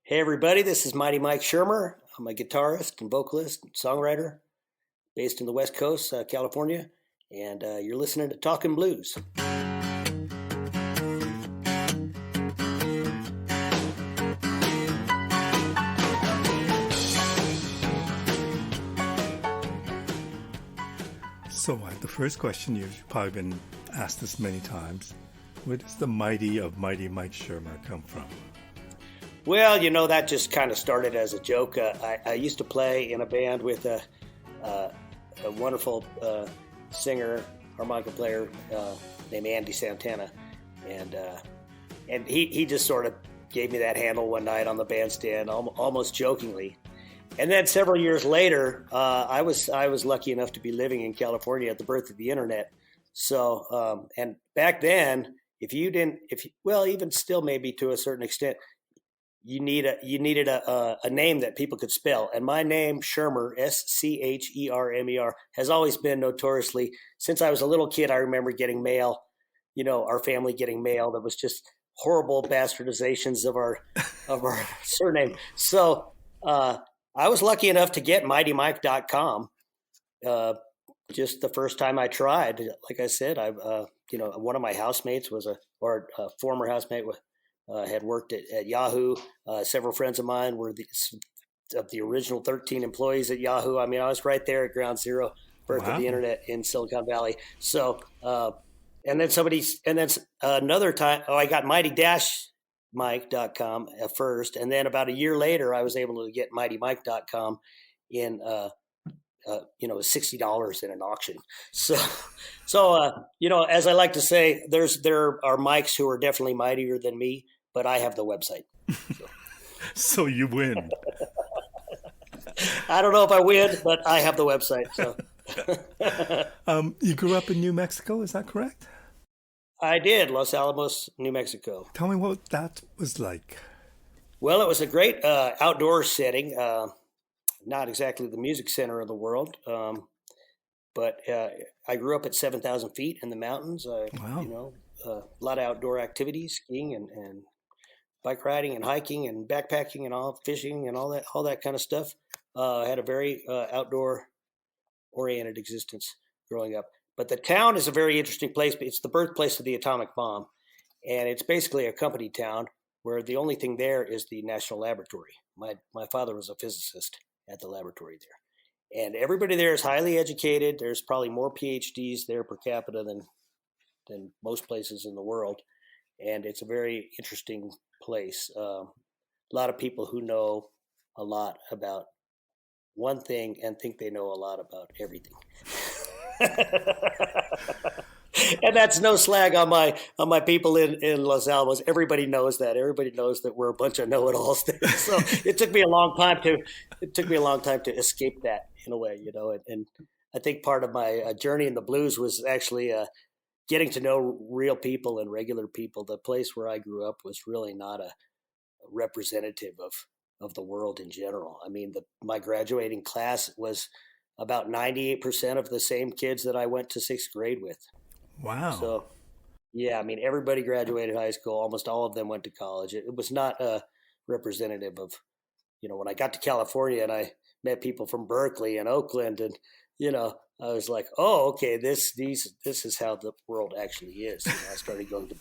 Hey everybody, this is Mighty Mike Schermer. I'm a guitarist and vocalist, and songwriter based in the West Coast, California, and you're listening to Talkin' Blues. So, the first question you've probably been asked this many times: where does the mighty of Mighty Mike Schermer come from? Well, that just kind of started as a joke. I used to play in a band with a wonderful singer, harmonica player named Andy Santana, and he just sort of gave me that handle one night on the bandstand, almost jokingly. And then several years later, I was lucky enough to be living in California at the birth of the internet. So, and back then, even still maybe to a certain extent, you needed a name that people could spell. And my name, Schermer, Schermer, has always been notoriously, since I was a little kid, I remember getting mail, our family getting mail that was just horrible bastardizations of our surname. So I was lucky enough to get mightymike.com just the first time I tried. Like I said, one of my housemates was a former housemate had worked at Yahoo. Several friends of mine were of the original 13 employees at Yahoo. I mean, I was right there at ground zero, birth of the internet in Silicon Valley. So, and then another time, I got mighty-mike.com at first. And then about a year later, I was able to get mightymike.com in, $60 in an auction. So, as I like to say, there are mics who are definitely mightier than me, but I have the website. So you win. I don't know if I win, but I have the website. So, you grew up in New Mexico, is that correct? I did, Los Alamos, New Mexico. Tell me what that was like. Well, it was a great outdoor setting. Not exactly the music center of the world, but I grew up at 7,000 feet in the mountains. Wow. A lot of outdoor activities, skiing and bike riding and hiking and backpacking and all fishing and all that kind of stuff. I had a very outdoor oriented existence growing up. But the town is a very interesting place. It's the birthplace of the atomic bomb, and it's basically a company town where the only thing there is the National Laboratory. My father was a physicist at the laboratory there, and everybody there is highly educated. There's probably more PhDs there per capita than most places in the world, and it's a very interesting place. A lot of people who know a lot about one thing and think they know a lot about everything. And that's no slag on my people in Los Alamos. Everybody knows that. Everybody knows that we're a bunch of know-it-alls there. So it took me a long time to escape that in a way, And I think part of my journey in the blues was actually getting to know real people and regular people. The place where I grew up was really not a representative of the world in general. I mean, my graduating class was about 98% of the same kids that I went to sixth grade with. Wow. So, yeah, I mean, everybody graduated high school. Almost all of them went to college. It was not representative of, when I got to California and I met people from Berkeley and Oakland, and I was like, oh, okay, this is how the world actually is. I started going to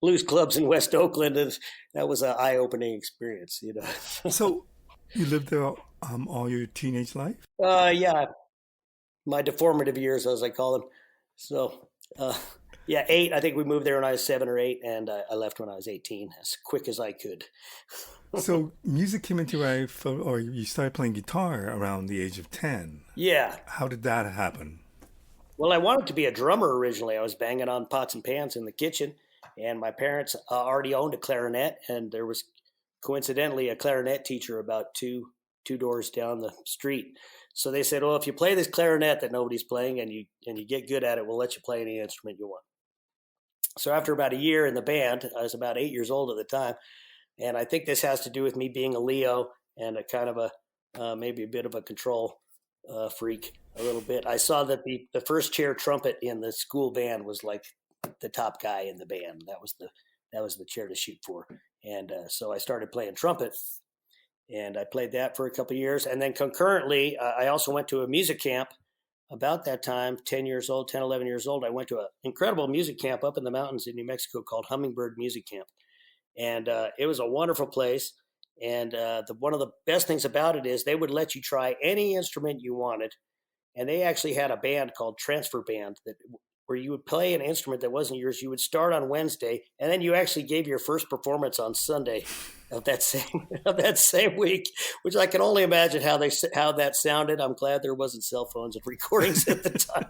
blues clubs in West Oakland, and that was an eye-opening experience. So, you lived there all your teenage life? Yeah, my deformative years, as I call them. So. 8. I think we moved there when I was 7 or 8, and I left when I was 18, as quick as I could. So music came into your life, or you started playing guitar around the age of 10. Yeah. How did that happen? Well, I wanted to be a drummer originally. I was banging on pots and pans in the kitchen, and my parents already owned a clarinet, and there was coincidentally a clarinet teacher about two doors down the street. So they said, "Oh, if you play this clarinet that nobody's playing and you get good at it, we'll let you play any instrument you want." So after about a year in the band, I was about 8 years old at the time, and I think this has to do with me being a Leo and a kind of maybe a bit of a control freak a little bit. I saw that the first chair trumpet in the school band was like the top guy in the band. That was the chair to shoot for, and so I started playing trumpet. and I played that for a couple of years. And then concurrently, I also went to a music camp about that time, 10, 11 years old. I went to an incredible music camp up in the mountains in New Mexico called Hummingbird Music Camp. And it was a wonderful place. And one of the best things about it is they would let you try any instrument you wanted. And they actually had a band called Transfer Band where you would play an instrument that wasn't yours. You would start on Wednesday, and then you actually gave your first performance on Sunday of that same week, which I can only imagine how that sounded. I'm glad there wasn't cell phones and recordings at the time,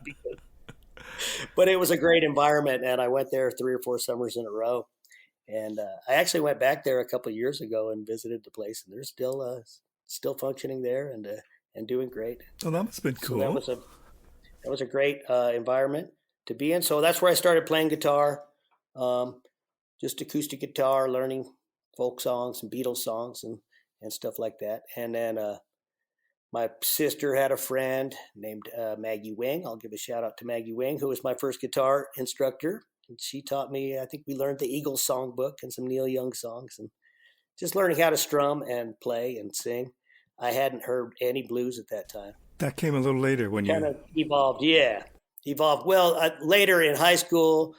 but it was a great environment, and I went there 3 or 4 summers in a row. And I actually went back there a couple of years ago and visited the place, and they're still functioning there and doing great. Oh, that must have been cool. So that was a great environment to be in. So that's where I started playing guitar, just acoustic guitar, learning folk songs and Beatles songs and stuff like that. And then my sister had a friend named Maggie Wing. I'll give a shout out to Maggie Wing, who was my first guitar instructor. And she taught me, I think we learned the Eagles songbook and some Neil Young songs, and just learning how to strum and play and sing. I hadn't heard any blues at that time. That came a little later when you... Kind of evolved, yeah. Well, later in high school,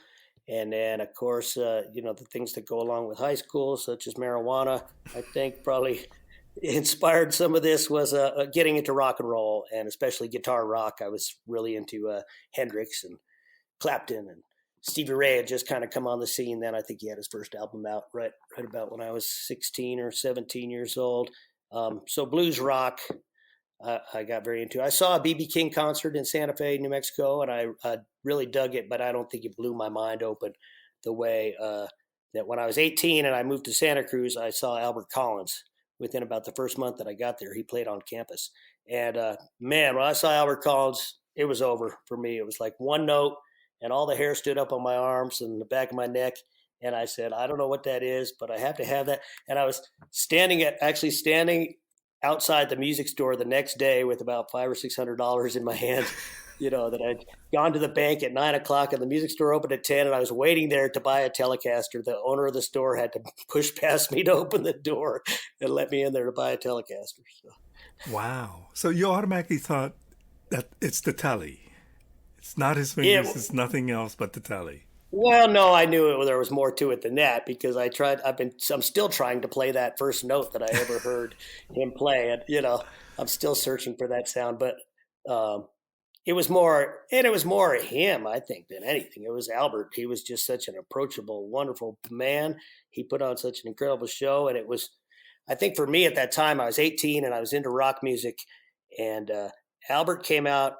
and then, of course, the things that go along with high school, such as marijuana, I think probably inspired some of this was getting into rock and roll, and especially guitar rock. I was really into Hendrix and Clapton, and Stevie Ray had just kind of come on the scene then. I think he had his first album out right about when I was 16 or 17 years old. So blues rock, I got very into. I saw a B.B. King concert in Santa Fe, New Mexico, and I really dug it, but I don't think it blew my mind open the way that when I was 18 and I moved to Santa Cruz, I saw Albert Collins within about the first month that I got there. He played on campus. And man, when I saw Albert Collins, it was over for me. It was like one note, and all the hair stood up on my arms and the back of my neck. And I said, I don't know what that is, but I have to have that. And I was standing outside the music store the next day with about $500 or $600 in my hand, that I'd gone to the bank at 9:00 and the music store opened at 10, and I was waiting there to buy a Telecaster. The owner of the store had to push past me to open the door and let me in there to buy a Telecaster. So. Wow. So you automatically thought that it's the telly. It's not his fingers. It's nothing else but the telly. Well, no, I knew there was more to it than that because I'm still trying to play that first note that I ever heard him play. And, I'm still searching for that sound, but it was more him, I think, than anything. It was Albert. He was just such an approachable, wonderful man. He put on such an incredible show. And it was, I think for me at that time, I was 18 and I was into rock music, and Albert came out.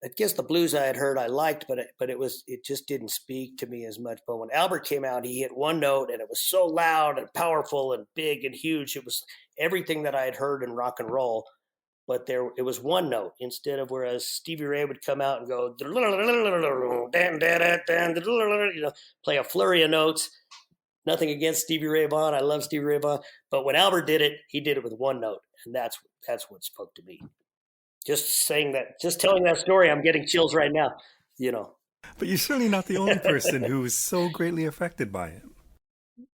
I guess the blues I had heard I liked, but it just didn't speak to me as much. But when Albert came out, he hit one note, and it was so loud and powerful and big and huge. It was everything that I had heard in rock and roll, but it was one note instead of whereas Stevie Ray would come out and go, play a flurry of notes. Nothing against Stevie Ray Vaughan. I love Stevie Ray Vaughan, but when Albert did it, he did it with one note, and that's what spoke to me. Just telling that story, I'm getting chills right now, But you're certainly not the only person who was so greatly affected by it.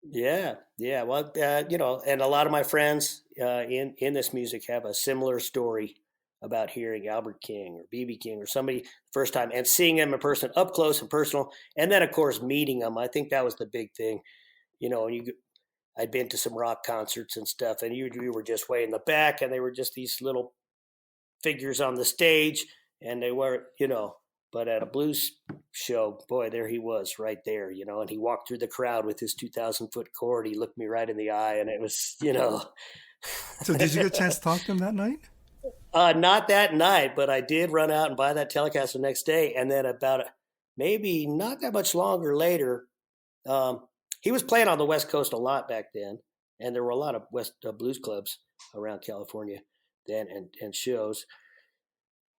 Yeah. Well, and a lot of my friends in this music have a similar story about hearing Albert King or B.B. King or somebody first time and seeing him in person up close and personal. And then, of course, meeting them. I think that was the big thing. I'd been to some rock concerts and stuff, and you were just way in the back, and they were just these little figures on the stage, and they were, but at a blues show, boy, there he was right there, and he walked through the crowd with his 2,000-foot cord. He looked me right in the eye, and it was, So did you get a chance to talk to him that night? Not that night, but I did run out and buy that Telecaster the next day. And then about maybe not that much longer later, he was playing on the West Coast a lot back then, and there were a lot of West blues clubs around California then and shows.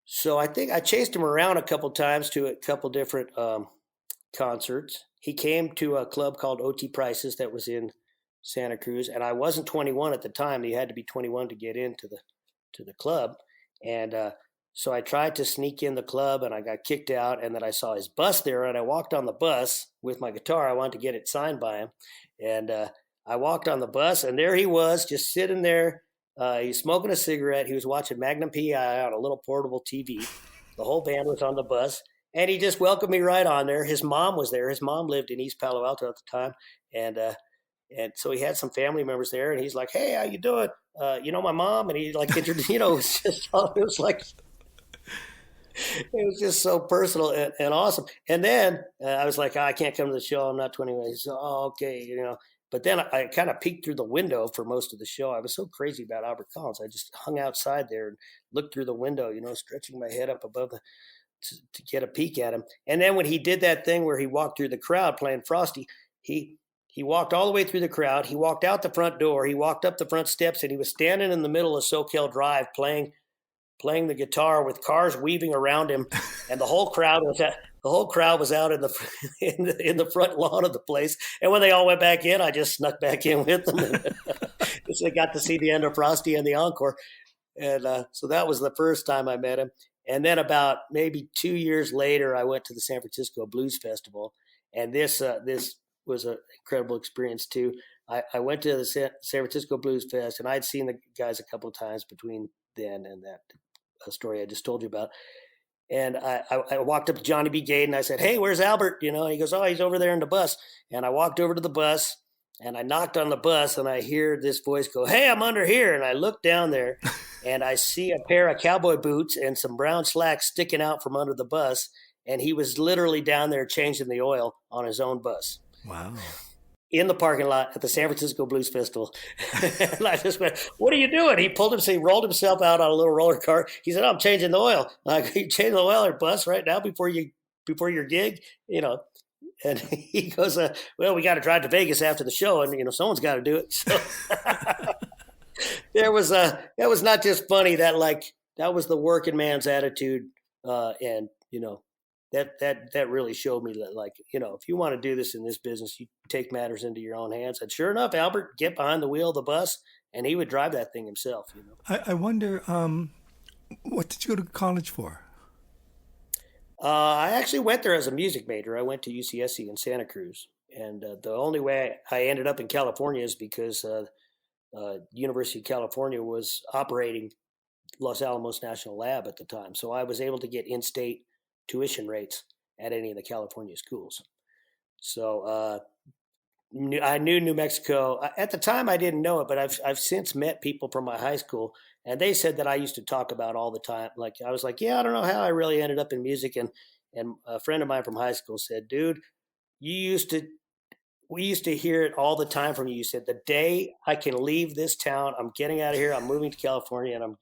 So I think I chased him around a couple times to a couple different concerts. He came to a club called O.T. Price's that was in Santa Cruz, and I wasn't 21 at the time. You had to be 21 to get into the club. And so I tried to sneak in the club, and I got kicked out, and then I saw his bus there, and I walked on the bus with my guitar. I wanted to get it signed by him. And I walked on the bus, and there he was, just sitting there. He was smoking a cigarette. He was watching Magnum PI on a little portable TV. The whole band was on the bus, and he just welcomed me right on there. His mom was there. His mom lived in East Palo Alto at the time, and so he had some family members there. And he's like, "Hey, how you doing? You know my mom?" And he like introduced. It was just it was like it was just so personal and awesome. And then I was like, I can't come to the show. I'm not 21. He said, oh, okay, But then I kind of peeked through the window for most of the show. I was so crazy about Albert Collins. I just hung outside there and looked through the window, stretching my head up above to get a peek at him. And then when he did that thing where he walked through the crowd playing Frosty, he walked all the way through the crowd. He walked out the front door. He walked up the front steps, and he was standing in the middle of Soquel Drive playing the guitar with cars weaving around him, and the whole crowd was out in the in the front lawn of the place. And when they all went back in, I just snuck back in with them. So I got to see the end of Frosty and the encore, and so that was the first time I met him. And then about maybe 2 years later, I went to the San Francisco Blues Festival, and this was an incredible experience too. I went to the San Francisco Blues Fest, and I'd seen the guys a couple of times between then and that story I just told you about. And I walked up to Johnny B. Gade and I said, "Hey, where's Albert?" And he goes, "Oh, he's over there in the bus." And I walked over to the bus and I knocked on the bus, and I hear this voice go, "Hey, I'm under here." And I look down there and I see a pair of cowboy boots and some brown slacks sticking out from under the bus. And he was literally down there changing the oil on his own bus. Wow. In the parking lot at the San Francisco Blues Festival. And I just went, "What are you doing?" He rolled himself out on a little roller cart. He said, "I'm changing the oil." Like, "You changing the oil or bus right now before your gig?" And he goes, "Well, we got to drive to Vegas after the show, and someone's got to do it." So that was not just funny. That was the working man's attitude, and that really showed me that, if you want to do this in this business, you take matters into your own hands. And sure enough, Albert get behind the wheel of the bus, and he would drive that thing himself. I wonder, what did you go to college for? I actually went there as a music major. I went to UCSC in Santa Cruz, and the only way I ended up in California is because University of California was operating Los Alamos National Lab at the time, so I was able to get in-state tuition rates at any of the California schools. So I knew New Mexico. At the time, I didn't know it, but I've since met people from my high school, and they said that I used to talk about all the time. Like, I was like, "Yeah, I don't know how I really ended up in music." And a friend of mine from high school said, "Dude, we used to hear it all the time from you. You said, the day I can leave this town, I'm getting out of here. I'm moving to California, and I'm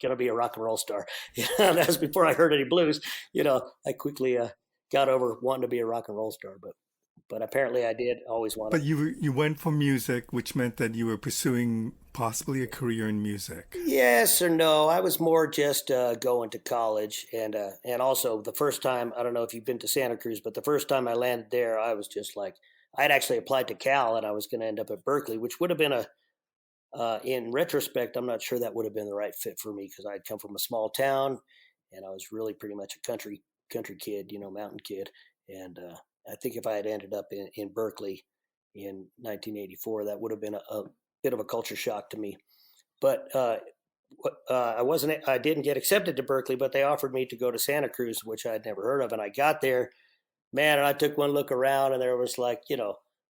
going to be a rock and roll star." That was before I heard any blues. I quickly got over wanting to be a rock and roll star, but apparently I did always want to. But you went for music, which meant that you were pursuing possibly a career in music. Yes or no. I was more just going to college, and also the first time, I don't know if you've been to Santa Cruz, but the first time I landed there, I was just like, I'd actually applied to Cal, and I was going to end up at Berkeley, which would have been in retrospect, I'm not sure that would have been the right fit for me, because I'd come from a small town, and I was really pretty much a country kid, mountain kid. And I think if I had ended up in Berkeley in 1984, that would have been a bit of a culture shock to me. But I didn't get accepted to Berkeley, but they offered me to go to Santa Cruz, which I'd never heard of. And I got there, man, and I took one look around, and there was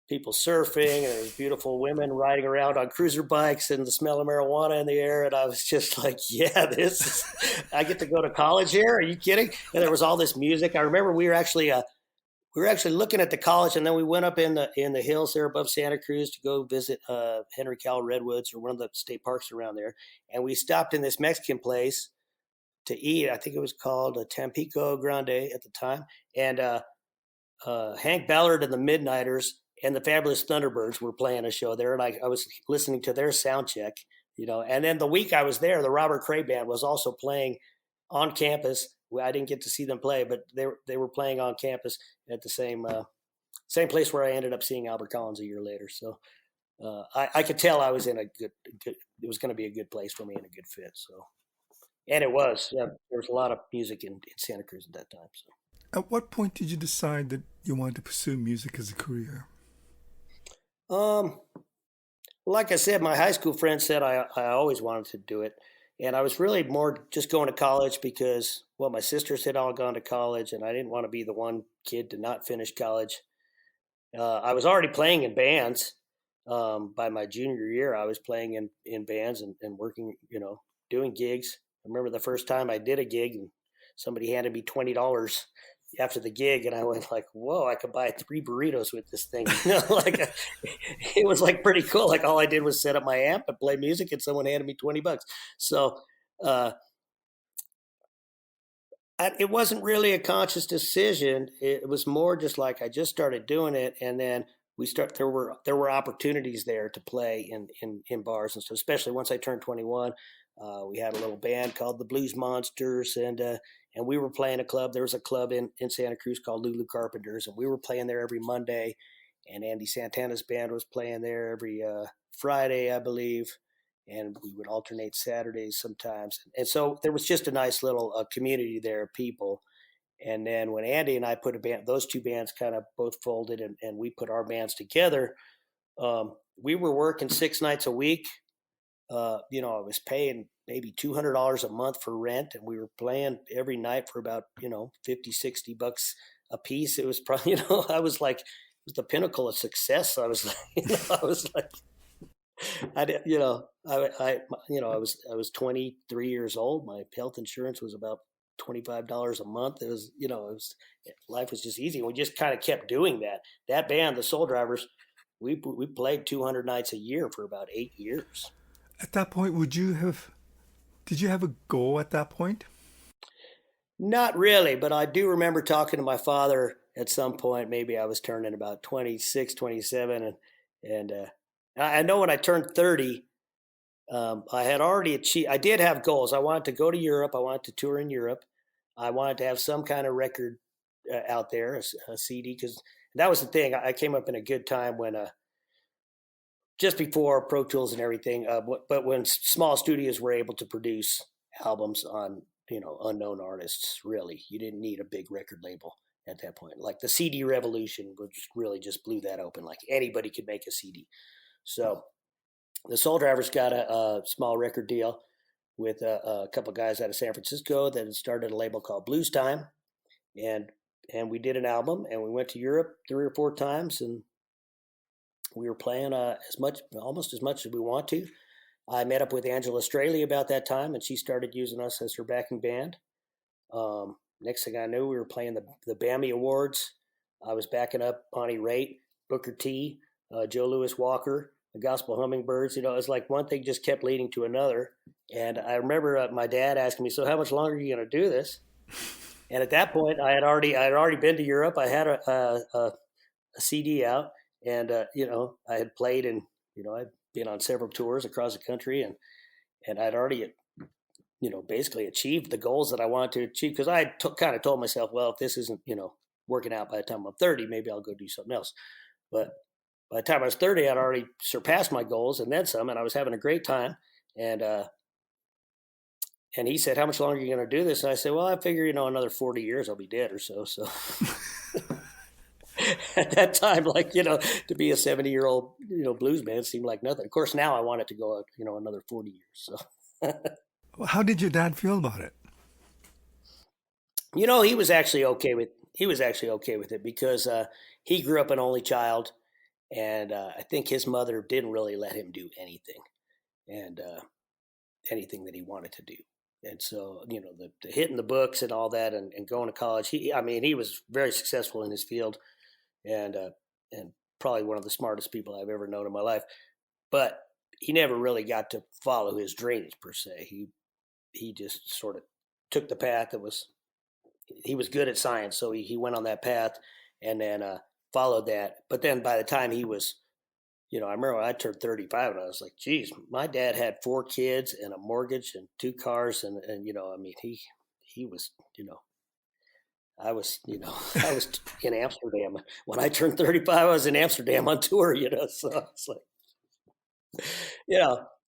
people surfing, and there was beautiful women riding around on cruiser bikes, and the smell of marijuana in the air. And I was just like, yeah, I get to go to college here. Are you kidding? And there was all this music. I remember we were actually looking at the college, and then we went up in the hills there above Santa Cruz to go visit Henry Cowell Redwoods, or one of the state parks around there. And we stopped in this Mexican place to eat. I think it was called Tampico Grande at the time. And Hank Ballard and the Midnighters and the Fabulous Thunderbirds were playing a show there, and I was listening to their sound check, And then the week I was there, the Robert Cray Band was also playing on campus. I didn't get to see them play, but they were playing on campus at the same place where I ended up seeing Albert Collins a year later. So I could tell I was in it was going to be a good place for me and a good fit. So, and it was. Yeah, there was a lot of music in Santa Cruz at that time. So. At what point did you decide that you wanted to pursue music as a career? Like I said, my high school friend said I always wanted to do it. And I was really more just going to college because, well, my sisters had all gone to college, and I didn't want to be the one kid to not finish college. I was already playing in bands. By my junior year, I was playing in bands and working, doing gigs. I remember the first time I did a gig and somebody handed me $20 after the gig, and I went like, "Whoa! I could buy 3 burritos with this thing." It was like pretty cool. Like all I did was set up my amp and play music, and someone handed me $20. So uh, it wasn't really a conscious decision. It was more just like I just started doing it, and then there were opportunities there to play in bars and stuff. Especially once I turned 21, we had a little band called the Blues Monsters, and we were playing a club. There was a club in Santa Cruz called Lulu Carpenters, and we were playing there every Monday. And Andy Santana's band was playing there every Friday, I believe, and we would alternate Saturdays sometimes. And so there was just a nice little community there of people. And then when Andy and I put a band, those two bands kind of both folded, and we put our bands together. We were working 6 nights a week. I was paying maybe $200 a month for rent, and we were playing every night for about, 50, $60 a piece. It was probably, I was like, it was the pinnacle of success. I was like, I was like, I did, I was 23 years old. My health insurance was about $25 a month. It was, life was just easy. And we just kind of kept doing that. That band, the Soul Drivers, we played 200 nights a year for about 8 years. At that point, did you have a goal at that point? Not really, but I do remember talking to my father at some point. Maybe I was turning about 26, 27. And I know when I turned 30, I had already achieved, I did have goals. I wanted to go to Europe. I wanted to tour in Europe. I wanted to have some kind of record out there, a CD, because that was the thing. I came up in a good time when, just before Pro Tools and everything, but when small studios were able to produce albums on, unknown artists, really, you didn't need a big record label at that point. Like the CD revolution, which really just blew that open. Like anybody could make a CD. So the Soul Drivers got a small record deal with a couple of guys out of San Francisco that had started a label called Blues Time, and we did an album, and we went to Europe 3 or 4 times, and we were playing almost as much as we want to. I met up with Angela Straley about that time, and she started using us as her backing band. Next thing I knew, we were playing the BAMI Awards. I was backing up Bonnie Raitt, Booker T, Joe Louis Walker, the Gospel Hummingbirds. It was like one thing just kept leading to another. And I remember my dad asking me, "So how much longer are you going to do this?" And at that point, I had already been to Europe. I had a CD out, and I had played, and I'd been on several tours across the country, and I'd already basically achieved the goals that I wanted to achieve, because I had kind of told myself, well, if this isn't working out by the time I'm 30, maybe I'll go do something else. But by the time I was 30, I'd already surpassed my goals and then some, and I was having a great time. And he said, "How much longer are you going to do this?" And I said, "Well, I figure, another 40 years I'll be dead or so." So at that time, to be a 70-year-old, blues man seemed like nothing. Of course, now I want it to go, another 40 years. So, How did your dad feel about it? he was actually okay with it because he grew up an only child, and I think his mother didn't really let him do anything, and anything that he wanted to do. And so, the hitting the books and all that, and going to college, he was very successful in his field, and probably one of the smartest people I've ever known in my life. But he never really got to follow his dreams per se. He just sort of took the path he was good at science, so he went on that path, and then followed that. But then by the time he was, I remember when I turned 35, and I was like, geez, my dad had 4 kids and a mortgage and 2 cars. And he was, I was in Amsterdam. When I turned 35, I was in Amsterdam on tour, so it's like,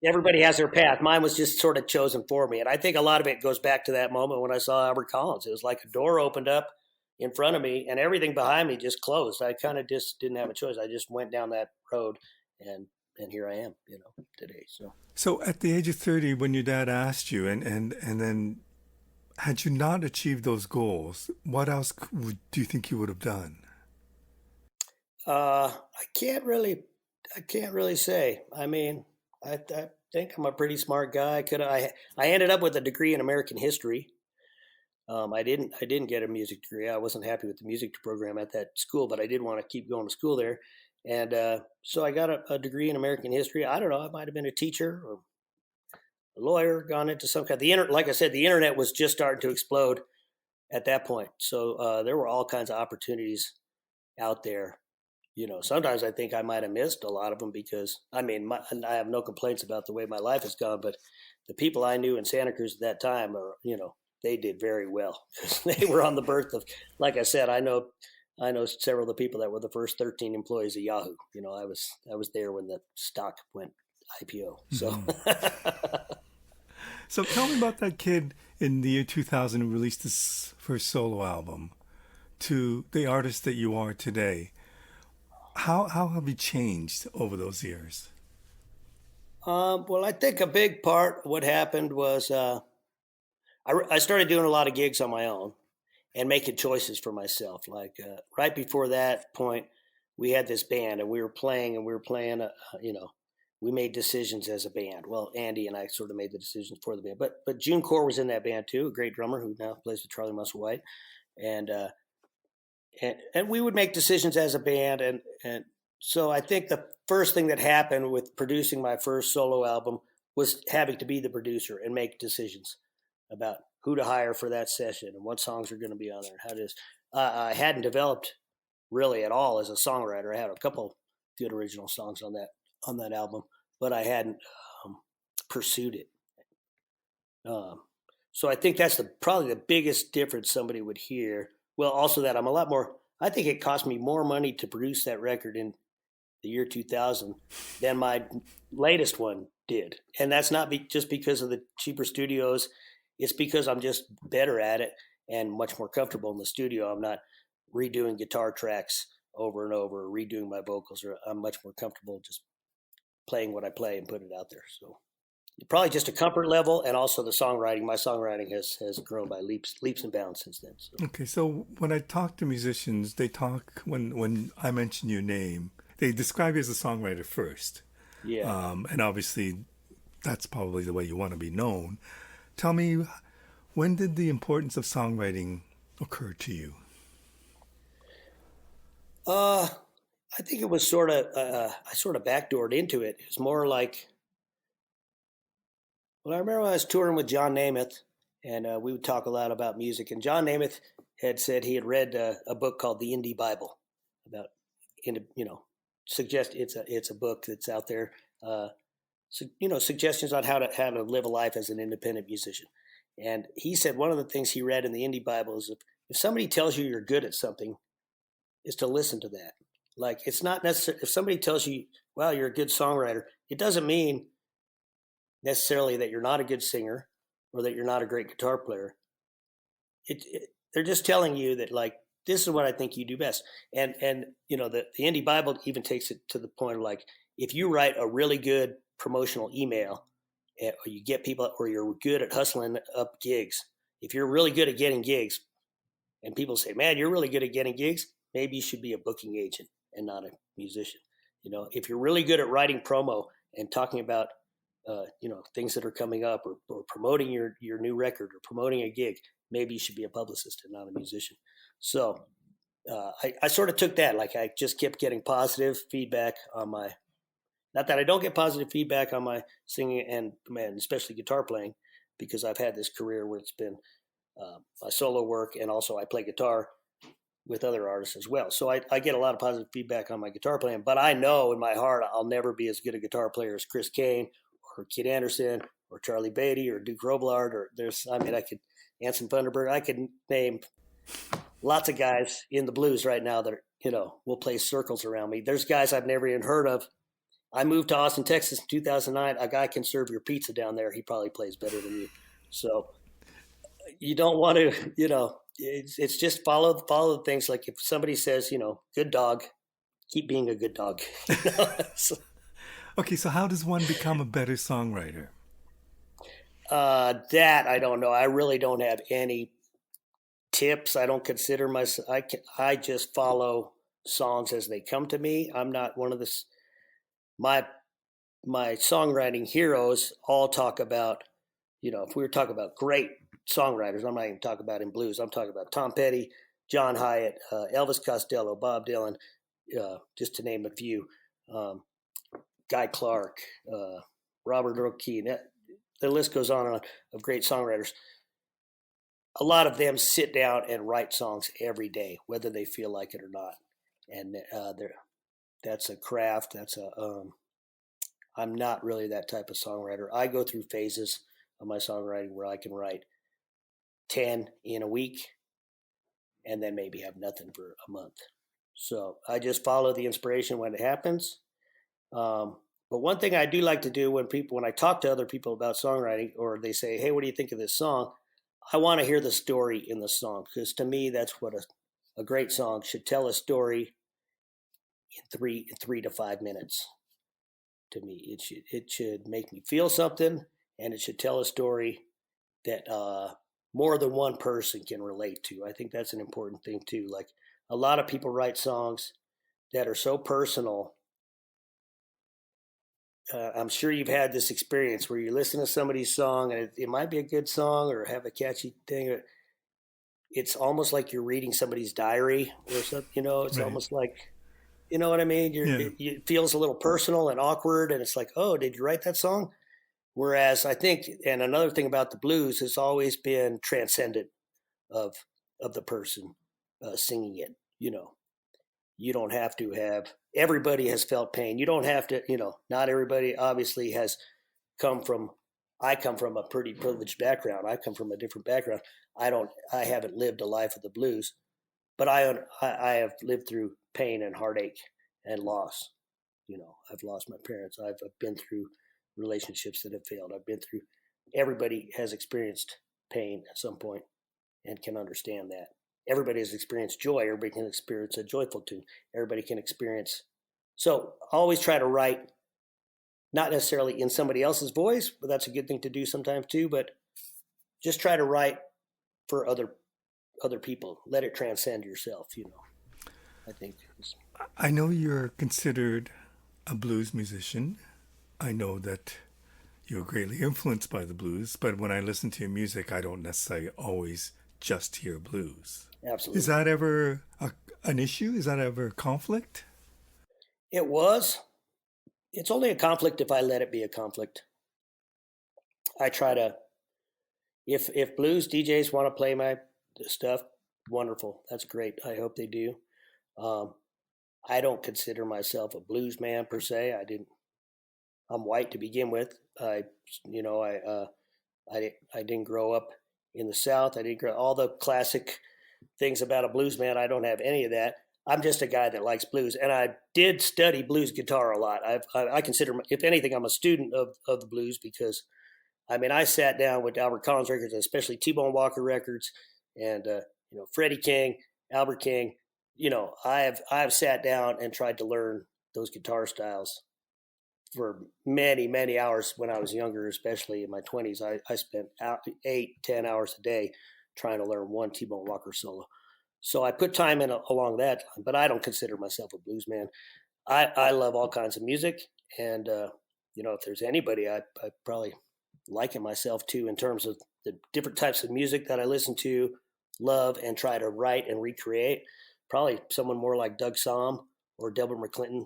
everybody has their path. Mine was just sort of chosen for me. And I think a lot of it goes back to that moment when I saw Albert Collins. It was like a door opened up in front of me, and everything behind me just closed. I kind of just didn't have a choice. I just went down that road and and here I am, today. So at the age of 30, when your dad asked you, and then had you not achieved those goals, what else do you think you would have done? I can't really say. I mean, I think I'm a pretty smart guy. I ended up with a degree in American history. I didn't get a music degree. I wasn't happy with the music program at that school, but I did want to keep going to school there. And so I got a degree in American history. I don't know. I might have been a teacher or a lawyer, gone into some kind. Like I said, the internet was just starting to explode at that point. So there were all kinds of opportunities out there. Sometimes I think I might have missed a lot of them because, I mean, I have no complaints about the way my life has gone, but the people I knew in Santa Cruz at that time they did very well because they were on the birth of, like I said, I know several of the people that were the first 13 employees of Yahoo. I was there when the stock went IPO. So, So tell me about that kid in the year 2000 who released his first solo album to the artist that you are today. How have you changed over those years? Well, I think a big part of what happened was I started doing a lot of gigs on my own and making choices for myself. Like right before that point, we had this band and we were playing, we made decisions as a band. Well, Andy and I sort of made the decisions for the band, but June Core was in that band too, a great drummer who now plays with Charlie Musselwhite, and we would make decisions as a band, and so I think the first thing that happened with producing my first solo album was having to be the producer and make decisions about who to hire for that session and what songs are going to be on there and how it is. I hadn't developed really at all as a songwriter. I had a couple good original songs on that album, but I hadn't pursued it. So I think that's probably the biggest difference somebody would hear. Well, also that I'm a lot more. I think it cost me more money to produce that record in the year 2000 than my latest one did, and that's not just because of the cheaper studios. It's because I'm just better at it and much more comfortable in the studio. I'm not redoing guitar tracks over and over, or redoing my vocals, or I'm much more comfortable just playing what I play and putting it out there. So probably just a comfort level, and also the songwriting. My songwriting has grown by leaps and bounds since then. So. Okay, so when I talk to musicians, they talk, when I mention your name, they describe you as a songwriter first. Yeah. And obviously that's probably the way you want to be known. Tell me, when did the importance of songwriting occur to you? I think it was sort of, I sort of backdoored into it. It was more like, well, I remember when I was touring with John Namath, and we would talk a lot about music. And John Namath had said he had read a book called The Indie Bible about, suggest it's a book that's out there. Suggestions on how to live a life as an independent musician. And he said one of the things he read in the Indie Bible is if somebody tells you you're good at something, is to listen to that. Like, it's not necessary. If somebody tells you, wow, you're a good songwriter, it doesn't mean necessarily that you're not a good singer or that you're not a great guitar player. They're just telling you that, like, this is what I think you do best. And the Indie Bible even takes it to the point of, like, if you write a really good promotional email, or you get people, or you're good at hustling up gigs, if you're really good at getting gigs and people say, man, you're really good at getting gigs, maybe you should be a booking agent and not a musician. If you're really good at writing promo and talking about things that are coming up, or promoting your new record, or promoting a gig, maybe you should be a publicist and not a musician. So I sort of took that, like, I just kept getting positive feedback on my, not that I don't get positive feedback on my singing and, man, especially guitar playing, because I've had this career where it's been my solo work, and also I play guitar with other artists as well. So I get a lot of positive feedback on my guitar playing, but I know in my heart I'll never be as good a guitar player as Chris Kane or Kid Anderson or Charlie Beatty or Duke Robillard, or I could, Anson Thunderbird, I could name lots of guys in the blues right now that will play circles around me. There's guys I've never even heard of. I moved to Austin, Texas in 2009. A guy can serve your pizza down there. He probably plays better than you. So you don't want to, it's just follow the things. Like, if somebody says, good dog, keep being a good dog. So. Okay, so how does one become a better songwriter? That I don't know. I really don't have any tips. I don't consider myself. I just follow songs as they come to me. I'm not one of this. My my songwriting heroes all talk about. If we were talking about great songwriters, I'm not even talking about in blues. I'm talking about Tom Petty, John Hyatt, Elvis Costello, Bob Dylan, just to name a few. Um, Guy Clark, Robert Earl Key. The list goes on of great songwriters. A lot of them sit down and write songs every day, whether they feel like it or not. And that's a craft. I'm not really that type of songwriter. I go through phases of my songwriting where I can write 10 in a week and then maybe have nothing for a month. So I just follow the inspiration when it happens. But one thing I do like to do when I talk to other people about songwriting, or they say, "Hey, what do you think of this song?" I want to hear the story in the song, because to me, that's what a great song should tell a story in 3 to 5 minutes. To me, it should make me feel something, and it should tell a story that more than one person can relate to. I think that's an important thing too. Like, a lot of people write songs that are so personal. I'm sure you've had this experience where you listen to somebody's song and it might be a good song or have a catchy thing. It's almost like you're reading somebody's diary or something. It's Right. almost like, you know what I mean? Yeah. It feels a little personal and awkward, and it's like, oh, did you write that song? Whereas I think, and another thing about the blues has always been transcendent of of the person singing it. You don't have to have. Everybody has felt pain. You don't have to. Not everybody obviously has come from. I come from a pretty privileged background. I come from a different background. I don't. I haven't lived a life of the blues, but I have lived through pain and heartache and loss. I've lost my parents. I've been through relationships that have failed. I've been through. Everybody has experienced pain at some point and can understand that. Everybody has experienced joy. Everybody can experience a joyful tune. Everybody can experience. So I always try to write, not necessarily in somebody else's voice, but that's a good thing to do sometimes too. But just try to write for other people. Let it transcend yourself. I think. I know you're considered a blues musician. I know that you're greatly influenced by the blues, but when I listen to your music, I don't necessarily always just hear blues. Is Absolutely. that ever an issue? Is that ever a conflict? It was. It's only a conflict if I let it be a conflict. I try to. If blues DJs want to play my stuff, wonderful. That's great. I hope they do. Um, I don't consider myself a blues man per se. I didn't. I'm white to begin with. You know, I didn't grow up in the South. I didn't grow all the classic things about a blues man. I don't have any of that. I'm just a guy that likes blues, and I did study blues guitar a lot. I consider, if anything, I'm a student of the blues, because I mean, I sat down with Albert Collins records, especially T-Bone Walker records, and Freddie King, Albert King. I have sat down and tried to learn those guitar styles for many, many hours when I was younger, especially in my 20s. I spent 8, 10 hours a day trying to learn one T-Bone Walker solo. So I put time in along that, but I don't consider myself a blues man. I love all kinds of music, and if there's anybody I probably liken myself to in terms of the different types of music that I listen to, love, and try to write and recreate, probably someone more like Doug Somm or Delbert McClinton,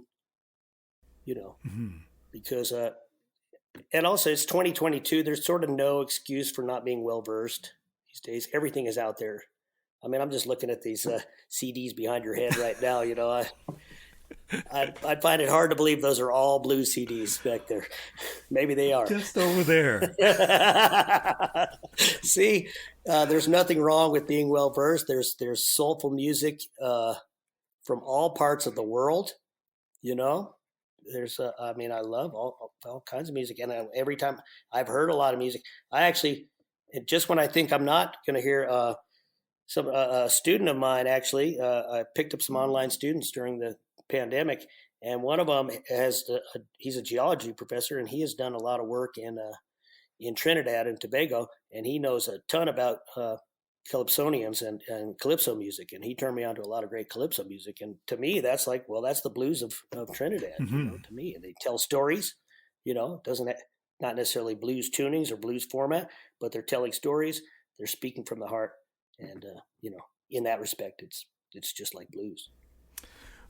you know, Hmm. because and also it's 2022. There's sort of no excuse for not being well versed these days. Everything is out there. I mean, I'm just looking at these CDs behind your head right now. I'd find it hard to believe those are all blues CDs back there. Maybe they are. Just over there. See, there's nothing wrong with being well versed. There's soulful music from all parts of the world. You know, I mean, I love all kinds of music, and every time I've heard a lot of music, I actually, just when I think I'm not going to hear a student of mine, actually, I picked up some online students during the pandemic, and one of them he's a geology professor, and he has done a lot of work in Trinidad and Tobago, and he knows a ton about calypsonians and calypso music, and he turned me on to a lot of great calypso music. And to me, that's like, well, that's the blues of Trinidad. Mm-hmm. To me, and they tell stories. Doesn't not necessarily blues tunings or blues format, but they're telling stories. They're speaking from the heart, and in that respect, it's just like blues.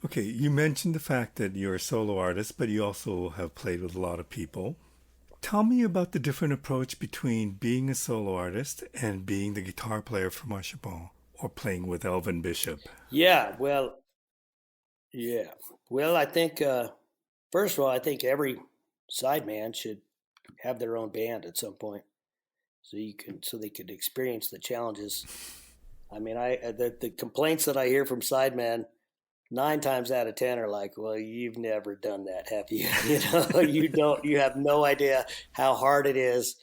Okay, you mentioned the fact that you're a solo artist, but you also have played with a lot of people. Tell me about the different approach between being a solo artist and being the guitar player for Marsha Ball or playing with Elvin Bishop. Yeah, well, I think first of all, I think every sideman should have their own band at some point, so they could experience the challenges. I mean, the complaints that I hear from sidemen 9 times out of 10 are like, well, you've never done that, have you? You have no idea how hard it is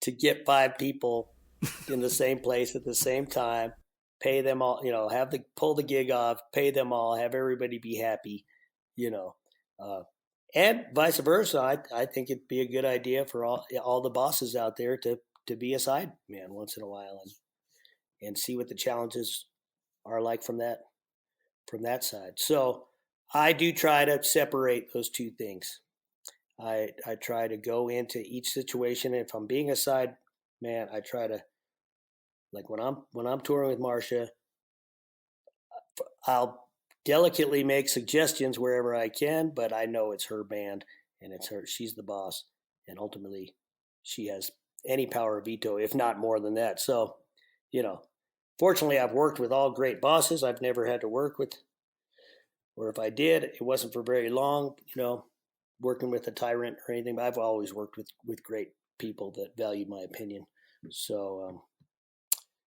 to get 5 people in the same place at the same time, pay them all, pull the gig off, pay them all, have everybody be happy, you know, uh, and vice versa. I think it'd be a good idea for all the bosses out there to be a side man once in a while and see what the challenges are like from that side. So I do try to separate those two things. I try to go into each situation. If I'm being a side man, I try to, like when I'm touring with Marsha, I'll delicately make suggestions wherever I can, but I know it's her band and it's her. She's the boss, and ultimately, she has any power of veto, if not more than that. So, fortunately, I've worked with all great bosses. I've never had to work with, or if I did, it wasn't for very long. Working with a tyrant or anything. But I've always worked with great people that valued my opinion. So,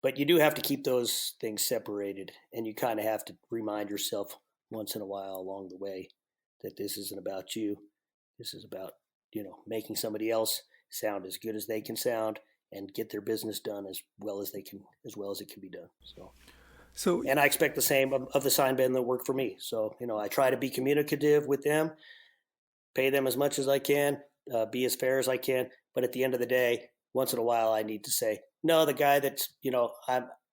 but you do have to keep those things separated, and you kind of have to remind yourself once in a while along the way that this isn't about you. This is about making somebody else sound as good as they can sound and get their business done as well as it can be done. And I expect the same of the sign band that work for me. So I try to be communicative with them, pay them as much as I can, be as fair as I can. But at the end of the day, once in a while, I need to say, no, the guy that's,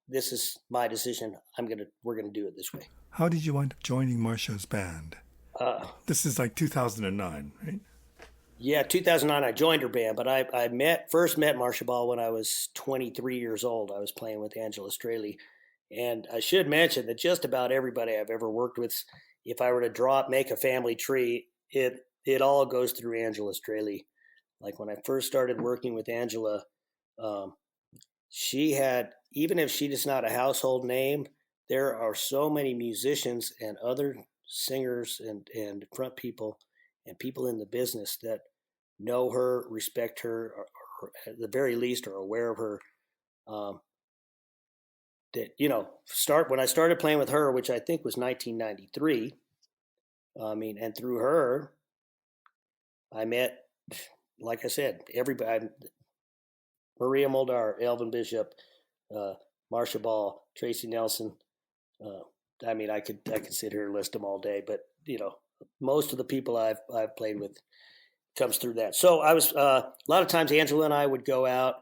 this is my decision. We're going to do it this way. How did you wind up joining Marsha's band? This is like 2009, right? Yeah, 2009, I joined her band, but I first met Marsha Ball when I was 23 years old. I was playing with Angela Straley. And I should mention that just about everybody I've ever worked with, if I were to make a family tree, it all goes through Angela Straley. Like when I first started working with Angela, she had, even if she is not a household name, there are so many musicians and other singers and front people and people in the business that know her, respect her, or at the very least are aware of her. When I started playing with her, which I think was 1993. And through her, I met, like I said, everybody: Maria Muldaur, Elvin Bishop, Marsha Ball, Tracy Nelson. I could sit here and list them all day, but most of the people I've played with comes through that. So I was a lot of times Angela and I would go out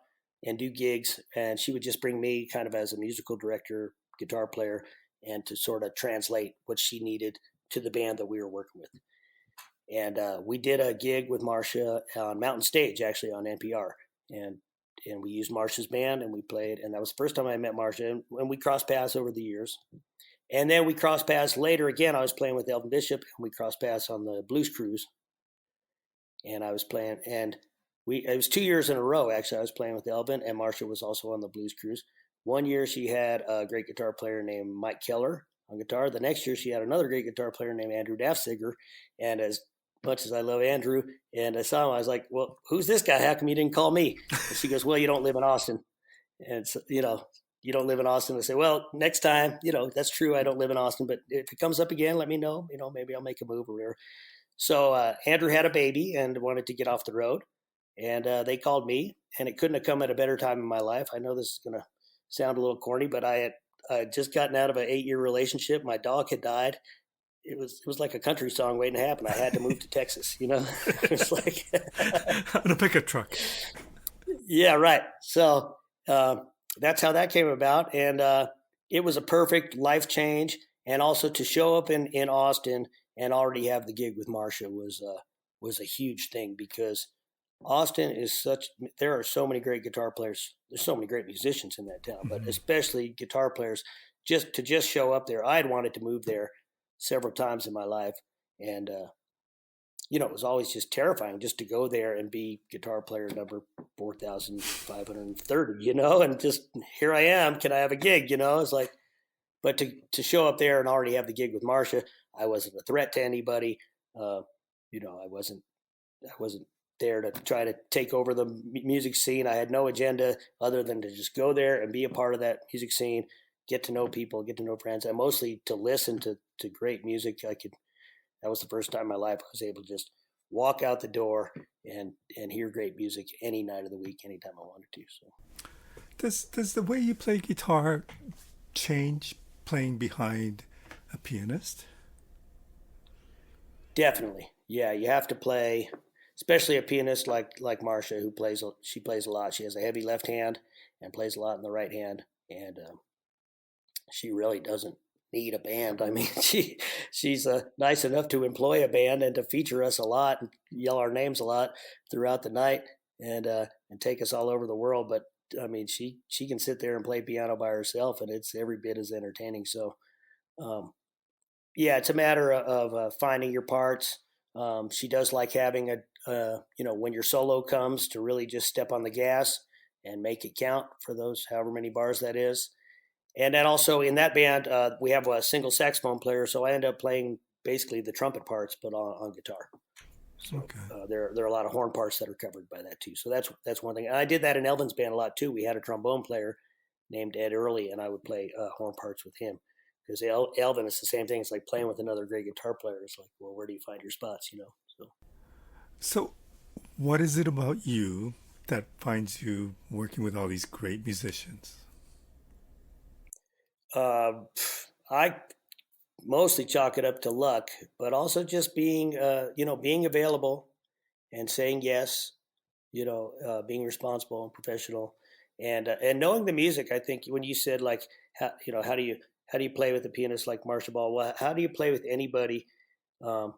and do gigs, and she would just bring me kind of as a musical director, guitar player, and to sort of translate what she needed to the band that we were working with. And we did a gig with Marsha on Mountain Stage, actually on NPR, and we used Marsha's band and we played, and that was the first time I met Marsha, and we crossed paths over the years. And then we crossed paths later again. I was playing with Elvin Bishop, and we crossed paths on the Blues Cruise. And I was playing, and it was 2 years in a row, actually. I was playing with Elvin, and Marsha was also on the Blues Cruise. One year she had a great guitar player named Mike Keller on guitar. The next year she had another great guitar player named Andrew Dafziger. And as much as I love Andrew, and I saw him, I was like, well, who's this guy? How come you didn't call me? And she goes, well, you don't live in Austin. And so, you don't live in Austin. I say, well, next time, that's true. I don't live in Austin, but if it comes up again, let me know. Maybe I'll make a move or whatever. So Andrew had a baby and wanted to get off the road, and they called me, and it couldn't have come at a better time in my life. I know this is going to sound a little corny, but I had just gotten out of an 8-year relationship. My dog had died, it was like a country song waiting to happen. I had to move to Texas, you know. It's like On a pickup truck. yeah, right. So that's how that came about, and it was a perfect life change. And also to show up in Austin and already have the gig with Marsha was a huge thing, because Austin is such. There are so many great guitar players. There's so many great musicians in that town, but Mm-hmm. especially guitar players. Just show up there. I had wanted to move there several times in my life, and it was always just terrifying just to go there and be guitar player number 4,530. And just here I am. Can I have a gig? It's like, but to show up there and already have the gig with Marsha, I wasn't a threat to anybody. I wasn't there to try to take over the music scene. I had no agenda other than to just go there and be a part of that music scene, get to know people, get to know friends, and mostly to listen to great music. That was the first time in my life I was able to just walk out the door and hear great music any night of the week, anytime I wanted to. So Does the way you play guitar change playing behind a pianist? definitely, yeah, you have to play, especially a pianist like Marsha, who plays. She plays a lot. She has a heavy left hand and plays a lot in the right hand, and she really doesn't need a band. I mean, she's nice enough to employ a band and to feature us a lot and yell our names a lot throughout the night, and take us all over the world. But I mean, she can sit there and play piano by herself, and it's every bit as entertaining. So um, yeah, it's a matter of finding your parts. She does like having when your solo comes, to really just step on the gas and make it count for those however many bars that is. And then also in that band, we have a single saxophone player, so I end up playing basically the trumpet parts, but on guitar. So Okay. there are a lot of horn parts that are covered by that too. So that's one thing. And I did that in Elvin's band a lot too. We had a trombone player named Ed Early, and I would play horn parts with him, because Elvin is the same thing. It's like playing with another great guitar player. It's like, well, where do you find your spots? So So, what is it about you that finds you working with all these great musicians? uh, I mostly chalk it up to luck, but also just being available and saying yes, being responsible and professional, and knowing the music. I think when you said, like, how do you play with a pianist like Marsha Ball? Well, how do you play with anybody? Um,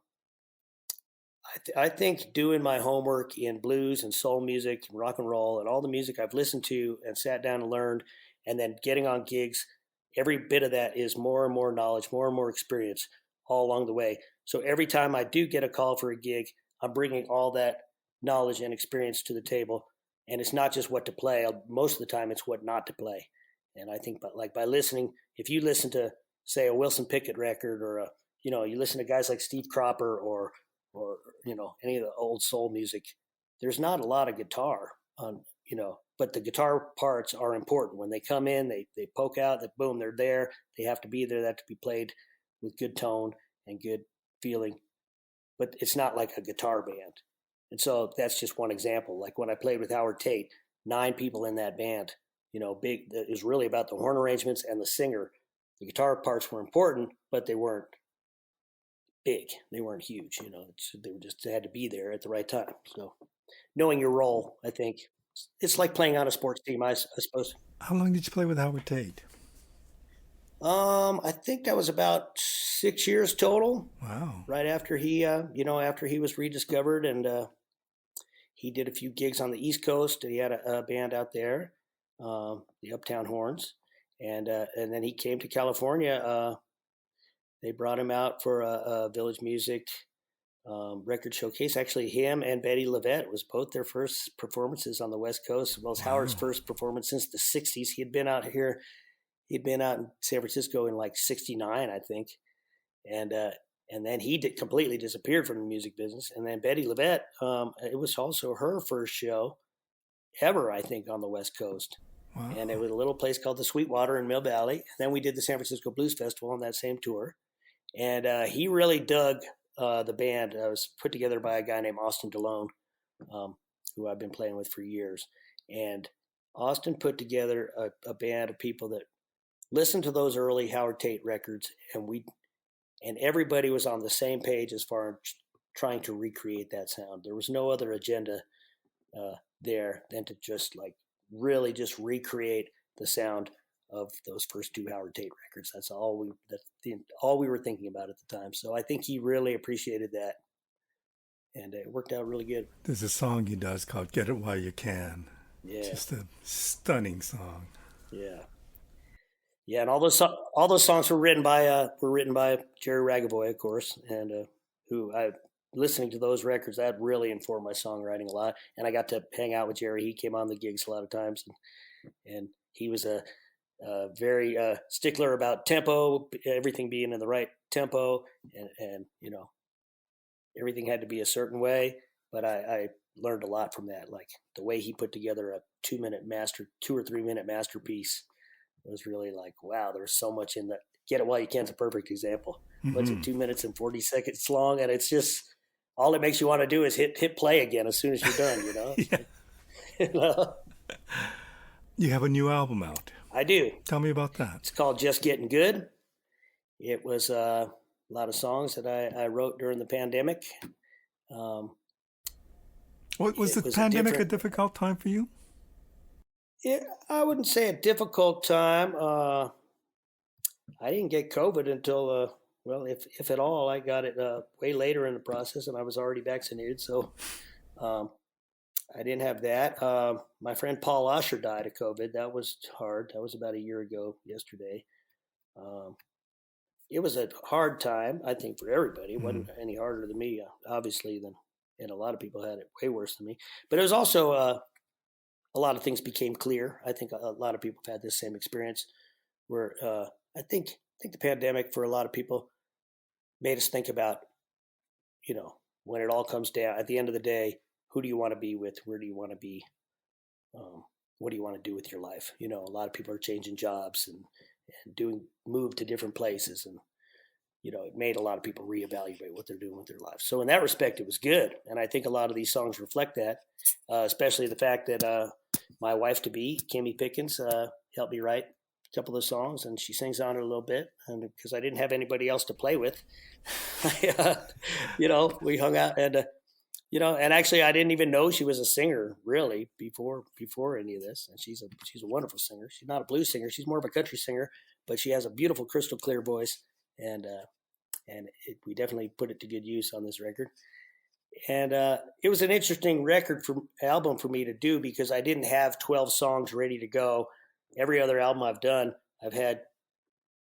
I think doing my homework in blues and soul music and rock and roll and all the music I've listened to and sat down and learned, and then getting on gigs, every bit of that is more and more knowledge, more and more experience all along the way. So every time I do get a call for a gig, I'm bringing all that knowledge and experience to the table. And it's not just what to play. Most of the time, it's what not to play. And I think, by listening, if you listen to, say, a Wilson Pickett record, or you listen to guys like Steve Cropper, or any of the old soul music, there's not a lot of guitar on, but the guitar parts are important. When they come in, they poke out, that boom, they're there. They have to be there. They have to be played with good tone and good feeling. But it's not like a guitar band. And so that's just one example. Like when I played with Howard Tate, 9 people in that band, big. It was really about the horn arrangements and the singer. The guitar parts were important, but they weren't big. They weren't huge. They had to be there at the right time. So knowing your role, I think it's like playing on a sports team, I suppose. How long did you play with Howard Tate? I think that was about 6 years total. Wow. Right after he was rediscovered, and he did a few gigs on the East Coast. He had a band out there, the Uptown Horns, and then he came to California. They brought him out for a Village Music record showcase. Actually, him and Betty Levette was both their first performances on the West Coast, as well as Howard's Wow. first performance since the '60s. He had been out here. He'd been out in San Francisco in like '69, I think, and then he completely disappeared from the music business. And then Betty Levette, it was also her first show ever, I think, on the West Coast. And it Wow. was a little place called the Sweetwater in Mill Valley. And then we did the San Francisco Blues Festival on that same tour. And he really dug the band. It was put together by a guy named Austin DeLone, who I've been playing with for years. And Austin put together a band of people that listened to those early Howard Tate records, and everybody was on the same page as far as trying to recreate that sound. There was no other agenda there than to just like really just recreate the sound of those first two Howard Tate records. That's all we were thinking about at the time. So I think he really appreciated that, and it worked out really good. There's a song he does called "Get It While You Can." Yeah, Just a stunning song. Yeah, and all those songs were written by Jerry Ragavoy, of course, and who I listening to those records that really informed my songwriting a lot. And I got to hang out with Jerry. He came on the gigs a lot of times, and he was a very stickler about tempo, everything being in the right tempo, and everything had to be a certain way. But I learned a lot from that, like the way he put together a 2 or 3 minute masterpiece was really like, wow, there's so much in that. Get It While You Can's a perfect example. Mm-hmm. What's it, 2 minutes and 40 seconds long, and it's just all it makes you want to do is hit play again as soon as you're done. Yeah. You have a new album out. I do. Tell me about that. It's called Just Getting Good. It was a lot of songs that I wrote during the pandemic. Was the pandemic a difficult time for you? Yeah, I wouldn't say a difficult time. I didn't get COVID until, if at all, I got it way later in the process, and I was already vaccinated. So I didn't have that. My friend Paul Osher died of COVID. That was hard. That was about a year ago yesterday. It was a hard time, I think, for everybody. It wasn't any harder than me, obviously, and a lot of people had it way worse than me. But it was also a lot of things became clear. I think a lot of people have had this same experience where I think the pandemic for a lot of people made us think about, when it all comes down at the end of the day, who do you want to be with? Where do you want to be? What do you want to do with your life? A lot of people are changing jobs and move to different places. And, it made a lot of people reevaluate what they're doing with their lives. So in that respect, it was good. And I think a lot of these songs reflect that, especially the fact that my wife-to-be, Kimmy Pickens, helped me write a couple of songs, and she sings on it a little bit. And because I didn't have anybody else to play with, we hung out and, and actually I didn't even know she was a singer really before any of this. And she's a wonderful singer. She's not a blues singer. She's more of a country singer, but she has a beautiful crystal clear voice. And we definitely put it to good use on this record. And it was an interesting album for me to do because I didn't have 12 songs ready to go. Every other album I've done, I've had,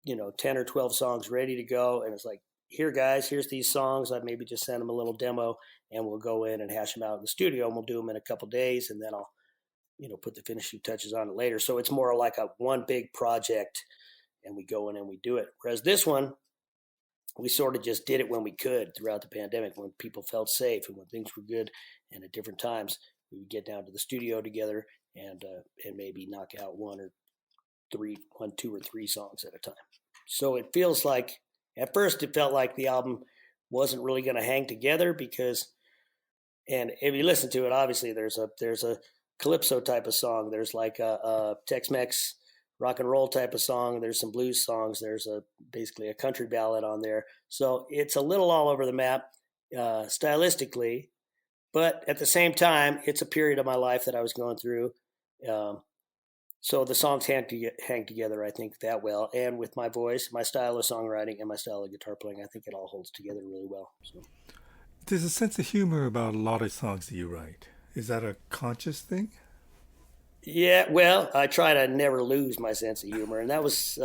10 or 12 songs ready to go. And it's like, here, guys, here's these songs. I'd maybe just send them a little demo and we'll go in and hash them out in the studio and we'll do them in a couple of days. And then I'll, put the finishing touches on it later. So it's more like one big project and we go in and we do it. Whereas this one, we sort of just did it when we could throughout the pandemic, when people felt safe and when things were good. And at different times, we would get down to the studio together and maybe knock out one, two or three songs at a time. So it feels like, at first it felt like the album wasn't really going to hang together and if you listen to it, obviously there's a calypso type of song. There's like a Tex-Mex rock and roll type of song. There's some blues songs. There's basically a country ballad on there. So it's a little all over the map stylistically, but at the same time, it's a period of my life that I was going through. So the songs hang together, I think, that well. And with my voice, my style of songwriting, and my style of guitar playing, I think it all holds together really well. So. There's a sense of humor about a lot of songs that you write. Is that a conscious thing? Yeah, well, I try to never lose my sense of humor, and that was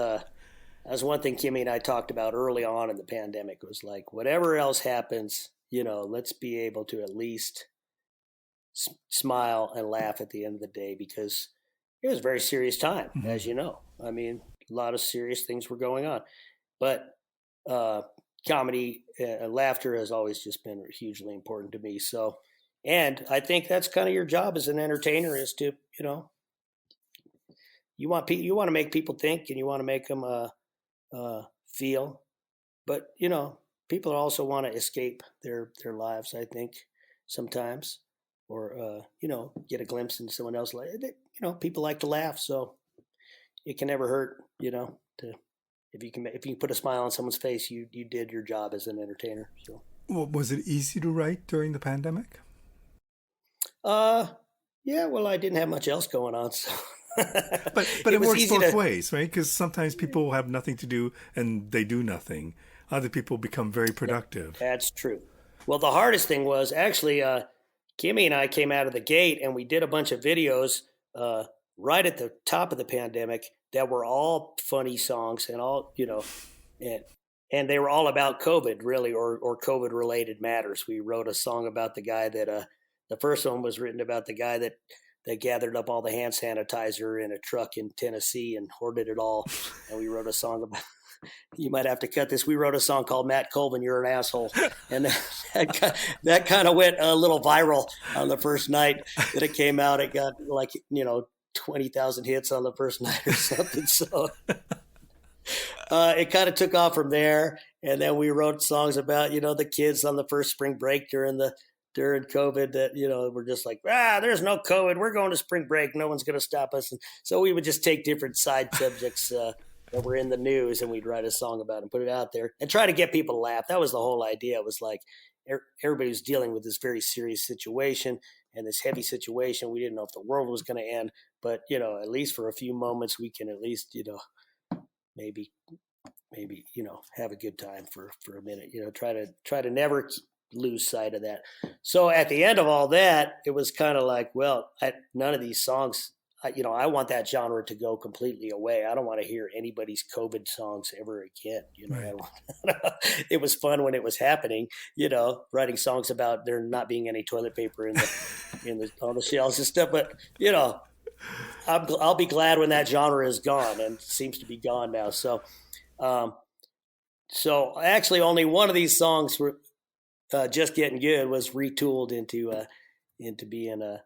one thing Kimmy and I talked about early on in the pandemic. It was like, whatever else happens, let's be able to at least smile and laugh at the end of the day, because it was a very serious time, as you know. I mean, a lot of serious things were going on, but comedy and laughter has always just been hugely important to me. So. And I think that's kind of your job as an entertainer, is to, you want to make people think, and you want to make them feel, but people also want to escape their lives, I think, sometimes, or get a glimpse into someone else. People like to laugh, so it can never hurt, to if you can put a smile on someone's face, you did your job as an entertainer. So, Well, was it easy to write during the pandemic? uh, yeah. Well, I didn't have much else going on, so But it it was works easy both to. ways, right? Because sometimes people have nothing to do and they do nothing. Other people become very productive. That's true. Well, the hardest thing was actually Kimmy and I came out of the gate and we did a bunch of videos uh, right at the top of the pandemic that were all funny songs and all, and they were all about COVID, really, or COVID related matters. We wrote a song about the guy that the first one was written about the guy that gathered up all the hand sanitizer in a truck in Tennessee and hoarded it all. And we wrote a song about. You might have to cut this. We wrote a song called Matt Colvin, You're an Asshole. And that kind of went a little viral on the first night that it came out. It got 20,000 hits on the first night or something. So it kind of took off from there. And then we wrote songs about, the kids on the first spring break during COVID that, we're just like, there's no COVID. We're going to spring break. No one's going to stop us. And so we would just take different side subjects that were in the news and we'd write a song about it and put it out there and try to get people to laugh. That was the whole idea. It was like everybody was dealing with this very serious situation and this heavy situation. We didn't know if the world was going to end, but, at least for a few moments, we can at least, maybe, have a good time for a minute, try to never lose sight of that. So at the end of all that, it was kind of like, well, none of these songs, I want that genre to go completely away. I don't want to hear anybody's COVID songs ever again. Right. It was fun when it was happening, writing songs about there not being any toilet paper on the shelves and stuff. But, I'll be glad when that genre is gone, and it seems to be gone now. So, so actually only one of these songs were Just Getting Good was retooled into being a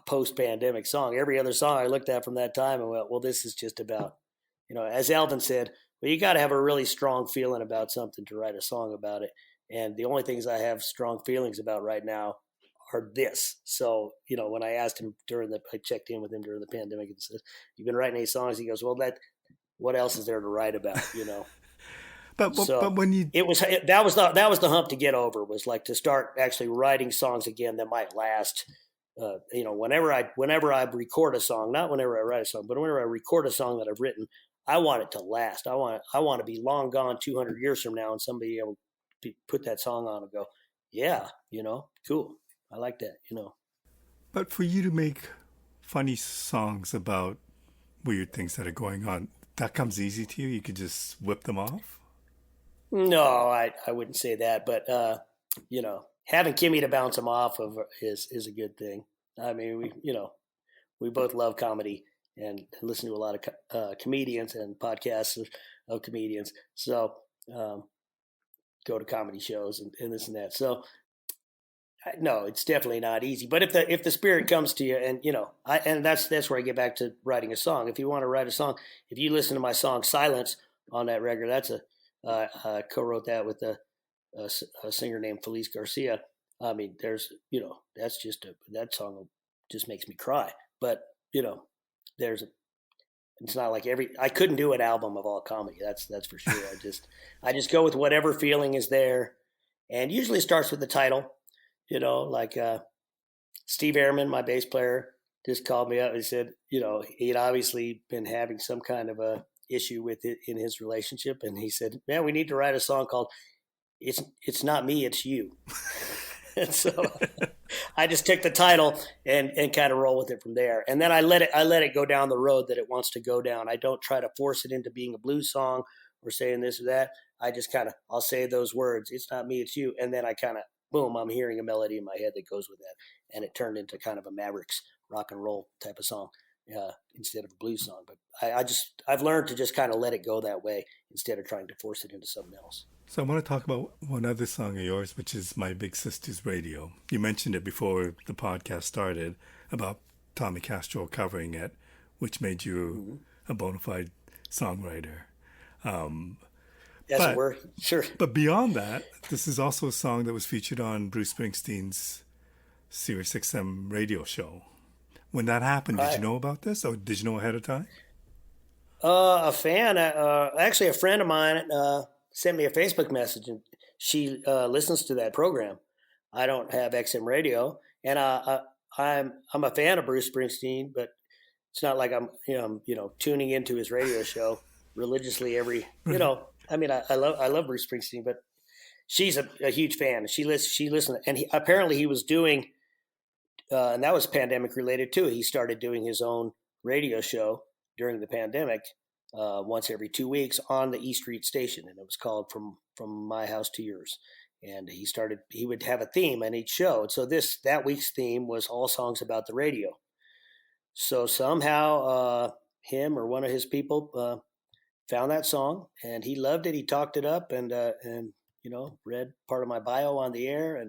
post-pandemic song. Every other song I looked at from that time and went, well, this is just about, as Alvin said, well, you got to have a really strong feeling about something to write a song about it. And the only things I have strong feelings about right now are this. So, when I asked him I checked in with him during the pandemic and said, you've been writing any songs? He goes, well, what else is there to write about, But when you that was the hump to get over, was like to start actually writing songs again that might last. Whenever I record a song, not whenever I write a song, but whenever I record a song that I've written, I want it to last. I want to be long gone 200 years from now and somebody will put that song on and go, yeah, cool. I like that, But for you to make funny songs about weird things that are going on, that comes easy to you? You could just whip them off? No, I wouldn't say that, but having Kimmy to bounce them off of is a good thing. I mean, we both love comedy and listen to a lot of comedians and podcasts of comedians. So go to comedy shows and this and that. So no, it's definitely not easy. But if the spirit comes to you, and that's where I get back to writing a song. If you want to write a song, if you listen to my song "Silence" on that record, that's I co-wrote that with a singer named Felice Garcia. I mean, there's, that's that song just makes me cry. But, it's not like I couldn't do an album of all comedy. That's for sure. I just go with whatever feeling is there. And usually it starts with the title, like Steve Ehrman, my bass player, just called me up and said, he'd obviously been having some kind of a issue with it in his relationship. And he said, man, we need to write a song called It's Not Me, It's You. And so I just took the title and kind of roll with it from there. And then I let it go down the road that it wants to go down. I don't try to force it into being a blues song or saying this or that. I just I'll say those words, it's not me, it's you. And then I boom, I'm hearing a melody in my head that goes with that. And it turned into kind of a Mavericks rock and roll type of song instead of a blues song. But I've learned to just kind of let it go that way instead of trying to force it into something else. So I want to talk about one other song of yours, which is My Big Sister's Radio. You mentioned it before the podcast started about Tommy Castro covering it, which made you a bona fide songwriter. Yes, we're sure. But beyond that, this is also a song that was featured on Bruce Springsteen's Sirius XM radio show. When that happened, did you know about this, or did you know ahead of time? A fan, actually a friend of mine, sent me a Facebook message, and she listens to that program. I don't have XM radio, and I'm a fan of Bruce Springsteen, but it's not like I'm tuning into his radio show religiously every. Right. I mean, I love Bruce Springsteen, but she's a huge fan. She listened, and apparently he was doing, and that was pandemic related too. He started doing his own radio show during the pandemic, once every 2 weeks on the E Street station, and it was called From My House to Yours. And he would have a theme in each show. And so that week's theme was all songs about the radio. So somehow him or one of his people found that song, and he loved it. He talked it up, and read part of my bio on the air.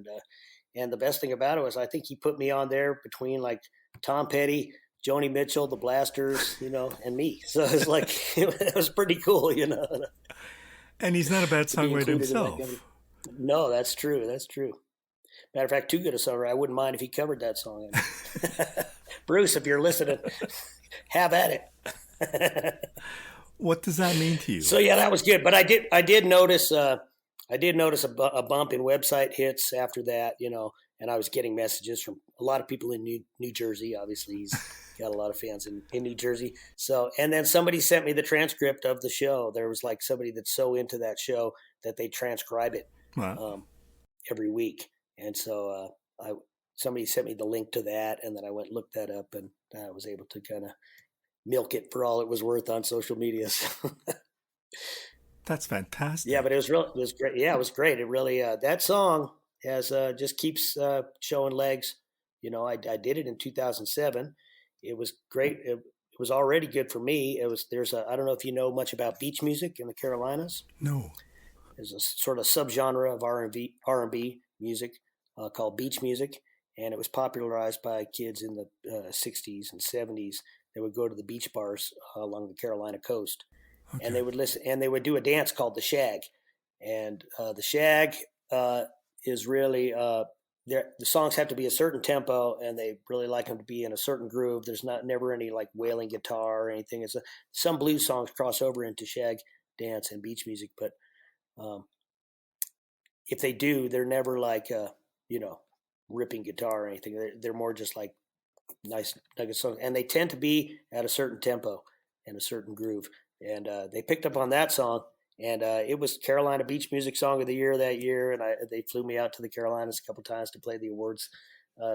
And the best thing about it was, I think he put me on there between like Tom Petty, Joni Mitchell, the Blasters, and me. So it was like it was pretty cool. And he's not a bad to be songwriter included in that himself. kind. No, that's true. That's true. Matter of fact, too good a songwriter. I wouldn't mind if he covered that song. Bruce, if you're listening, have at it. What does that mean to you? So yeah, that was good. But I did notice a bump in website hits after that, and I was getting messages from a lot of people in New Jersey. Obviously, he's got a lot of fans in New Jersey. So, and then somebody sent me the transcript of the show. There was like somebody that's so into that show that they transcribe it Wow. every week. And so somebody sent me the link to that, and then I went and looked that up, and I was able to kind of milk it for all it was worth on social media. So. That's fantastic. Yeah, but it was great. Yeah, it was great. It really that song has just keeps showing legs. I did it in 2007. It was great. It was already good for me. I don't know if you know much about beach music in the Carolinas. No. There's a sort of subgenre of R&B music called beach music, and it was popularized by kids in the 60s and 70s. They would go to the beach bars along the Carolina coast, Okay. and they would listen, and they would do a dance called the shag. And the shag is really the songs have to be a certain tempo, and they really like them to be in a certain groove. There's never any like wailing guitar or anything. Some blues songs cross over into shag dance and beach music, but if they do, they're never like ripping guitar or anything. They're more just like nice nugget songs, and they tend to be at a certain tempo and a certain groove. And they picked up on that song, and it was Carolina Beach Music Song of the Year that year. And they flew me out to the Carolinas a couple times to play the awards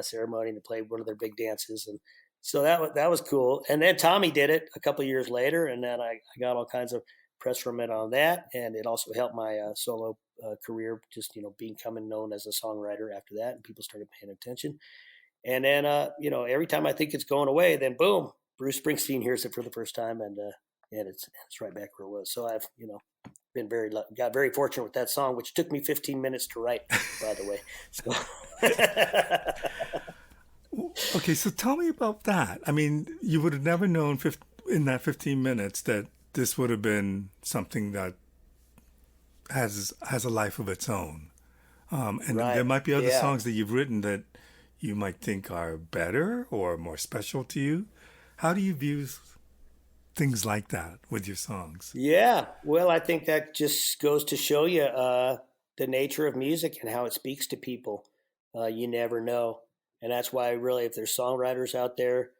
ceremony and to play one of their big dances. And so that was cool. And then Tommy did it a couple years later, and then I got all kinds of press from it on that, and it also helped my solo career, just becoming known as a songwriter after that, and people started paying attention. And then every time I think it's going away, then boom, Bruce Springsteen hears it for the first time, and it's right back where it was. So I've been got very fortunate with that song, which took me 15 minutes to write, by the way. So. Okay, so tell me about that. I mean, you would have never known in that 15 minutes that this would have been something that has a life of its own. And Right. there might be other Yeah. songs that you've written that you might think are better or more special to you. How do you view things like that with your songs? Yeah. Well, I think that just goes to show you the nature of music and how it speaks to people. You never know. And that's why really, if there's songwriters out there,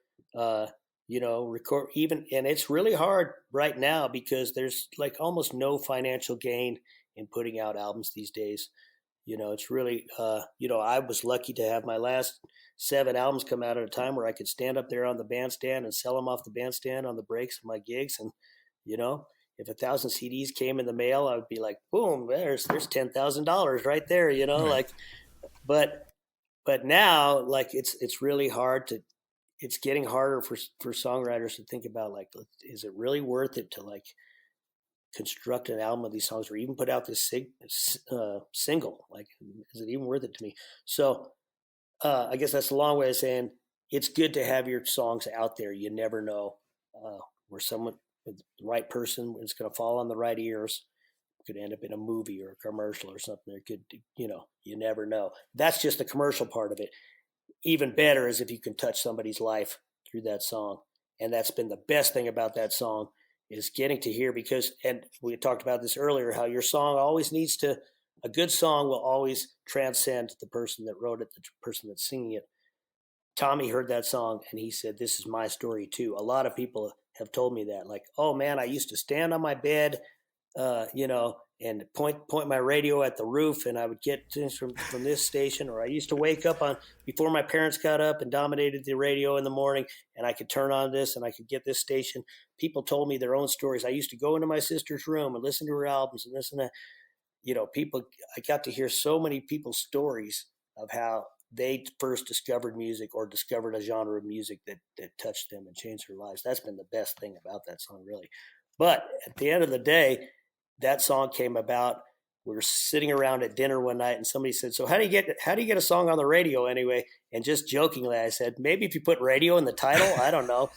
record even, and it's really hard right now because there's like almost no financial gain in putting out albums these days. It's really, I was lucky to have my last 7 albums come out at a time where I could stand up there on the bandstand and sell them off the bandstand on the breaks of my gigs. And, if 1,000 CDs came in the mail, I would be like, boom, there's $10,000 right there, Right. like, but now like it's really hard it's getting harder for songwriters to think about like, is it really worth it to like construct an album of these songs or even put out this single? Like, is it even worth it to me? So I guess that's a long way of saying it's good to have your songs out there. You never know where someone, the right person, is going to fall on the right ears. Could end up in a movie or a commercial or something. It could, you never know. That's just the commercial part of it. Even better is if you can touch somebody's life through that song. And that's been the best thing about that song is getting to hear, because, and we talked about this earlier, how your song always needs to, a good song will always transcend the person that wrote it, the person that's singing it. Tommy heard that song and he said, "This is my story too." A lot of people have told me that, like, "Oh man, I used to stand on my bed, and point my radio at the roof, and I would get things from this station." Or I used to wake up on before my parents got up and dominated the radio in the morning, and I could turn on this and I could get this station. People told me their own stories. I used to go into my sister's room and listen to her albums and this and that. People, I got to hear so many people's stories of how they first discovered music or discovered a genre of music that touched them and changed their lives. That's been the best thing about that song, really. But at the end of the day, that song came about. We were sitting around at dinner one night and somebody said, "So how do you get a song on the radio anyway?" And just jokingly, I said, "Maybe if you put radio in the title." I don't know.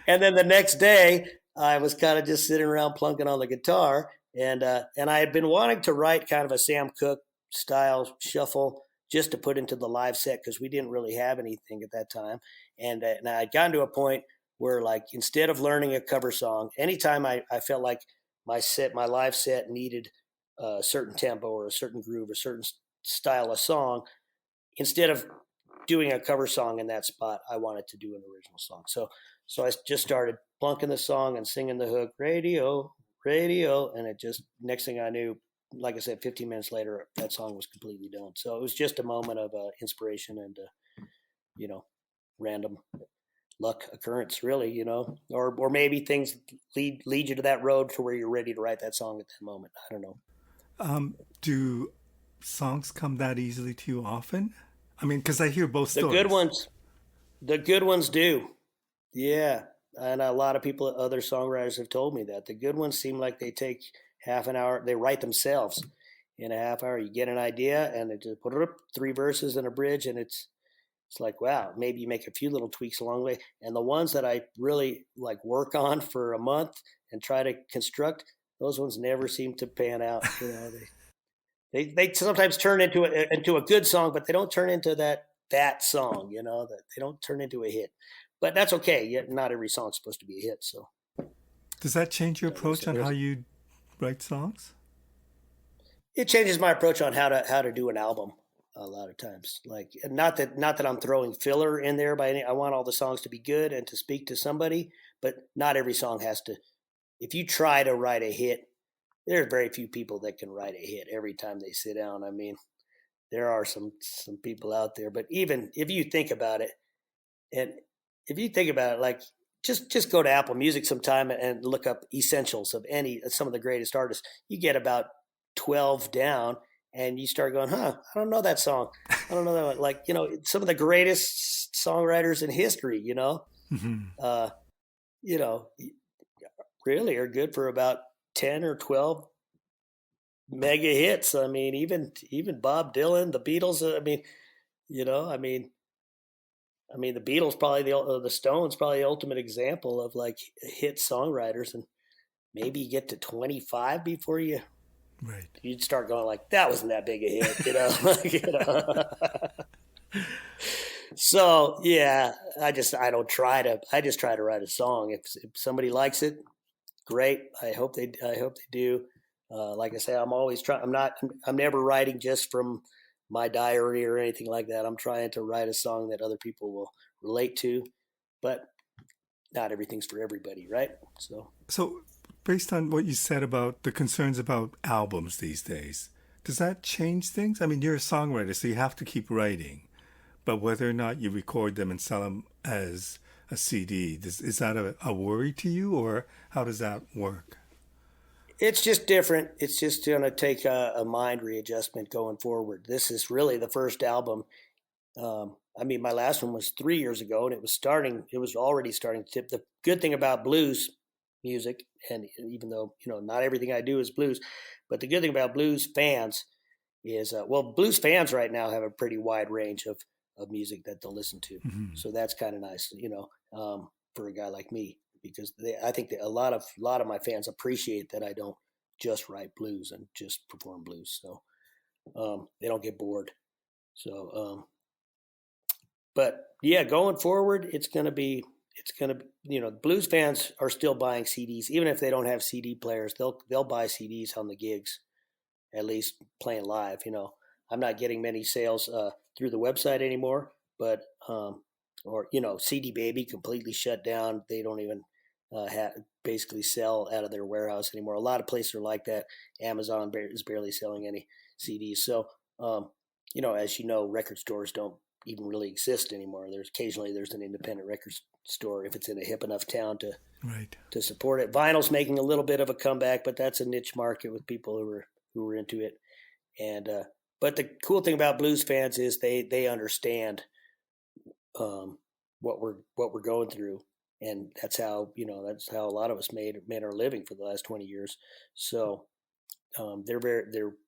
And then the next day, I was kind of just sitting around plunking on the guitar, and I had been wanting to write kind of a Sam Cooke style shuffle just to put into the live set, because we didn't really have anything at that time. And I had gotten to a point where, like, instead of learning a cover song, anytime I felt like my live set needed a certain tempo or a certain groove, a certain style of song, instead of doing a cover song in that spot, I wanted to do an original song. So I just started plunking the song and singing the hook, "Radio, radio," and it just, next thing I knew, like I said, 15 minutes later, that song was completely done. So it was just a moment of inspiration and, random luck occurrence, really, or maybe things lead you to that road to where you're ready to write that song at that moment. I don't know. Do songs come that easily to you often? I mean, because I hear both stories. The good ones do. Yeah. And a lot of people, other songwriters have told me that the good ones seem like they take half an hour. They write themselves in a half hour. You get an idea and they just put it up, 3 verses and a bridge. And it's like, wow, maybe you make a few little tweaks along the way. And the ones that I really like work on for a month and try to construct, those ones never seem to pan out. They sometimes turn into a good song, but they don't turn into that song, that they don't turn into a hit. But that's okay. Yet not every song's supposed to be a hit. So, does that change your approach on how you write songs? It changes my approach on how to do an album a lot of times. Like, not that I'm throwing filler in there by any. I want all the songs to be good and to speak to somebody, but not every song has to. If you try to write a hit, there's very few people that can write a hit every time they sit down. I mean, there are some people out there, but even if you think about it, like, just go to Apple Music sometime and look up essentials of some of the greatest artists. You get about 12 down, and you start going, I don't know that song. I don't know that one. Like, some of the greatest songwriters in history, Mm-hmm. Really are good for about 10 or 12 mega hits. I mean, even Bob Dylan, the Beatles. The Beatles, probably the Stones, probably the ultimate example of like hit songwriters. And maybe you get to 25 before you'd start going like, that wasn't that big a hit, So yeah, I just try to write a song. If somebody likes it, great. I hope they do. Like I say, I'm always trying. I'm never writing just from my diary or anything like that. I'm trying to write a song that other people will relate to, but not everything's for everybody, right? So based on what you said about the concerns about albums these days, does that change things? I mean, you're a songwriter, so you have to keep writing, but whether or not you record them and sell them as a CD, is that a worry to you, or how does that work? It's just different. It's just going to take a mind readjustment going forward. This is really the first album. My last one was 3 years ago, and it was already starting to tip. The good thing about blues music, and even though, not everything I do is blues, but the good thing about blues fans is, blues fans right now have a pretty wide range of music that they'll listen to. Mm-hmm. So that's kind of nice, for a guy like me, because I think that a lot of my fans appreciate that I don't just write blues and just perform blues. So they don't get bored. So, but yeah, going forward, it's going to be it's going to, blues fans are still buying CDs, even if they don't have CD players. They'll buy CDs on the gigs, at least playing live. I'm not getting many sales through the website anymore, but CD Baby completely shut down. They don't even basically sell out of their warehouse anymore. A lot of places are like that. Amazon is barely selling any CDs. So, as record stores don't even really exist anymore. Occasionally there's an independent record store if it's in a hip enough town to support it. Vinyl's making a little bit of a comeback, but that's a niche market with people who are into it. And but the cool thing about blues fans is they understand what we're going through, and that's how a lot of us made our living for the last 20 years. So they've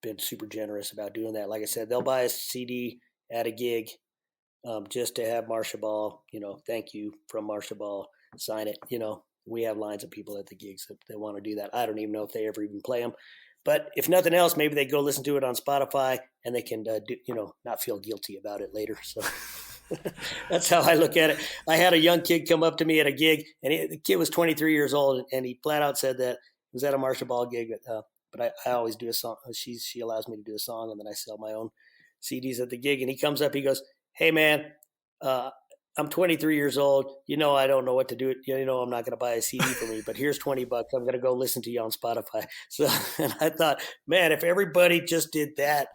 been super generous about doing that. Like I said, they'll buy a CD at a gig just to have Marsha Ball, thank you from Marsha Ball, sign it. We have lines of people at the gigs that want to do that. I don't even know if they ever even play them. But if nothing else, maybe they go listen to it on Spotify and they can, not feel guilty about it later. So that's how I look at it. I had a young kid come up to me at a gig, and the kid was 23 years old, and he flat out said that it was at a Marsha Ball gig. But I always do a song. She allows me to do a song, and then I sell my own CDs at the gig. And he comes up, he goes, "Hey man, I'm 23 years old. I don't know what to do. I'm not going to buy a CD for me, but here's $20. I'm going to go listen to you on Spotify." So, and I thought, man, if everybody just did that,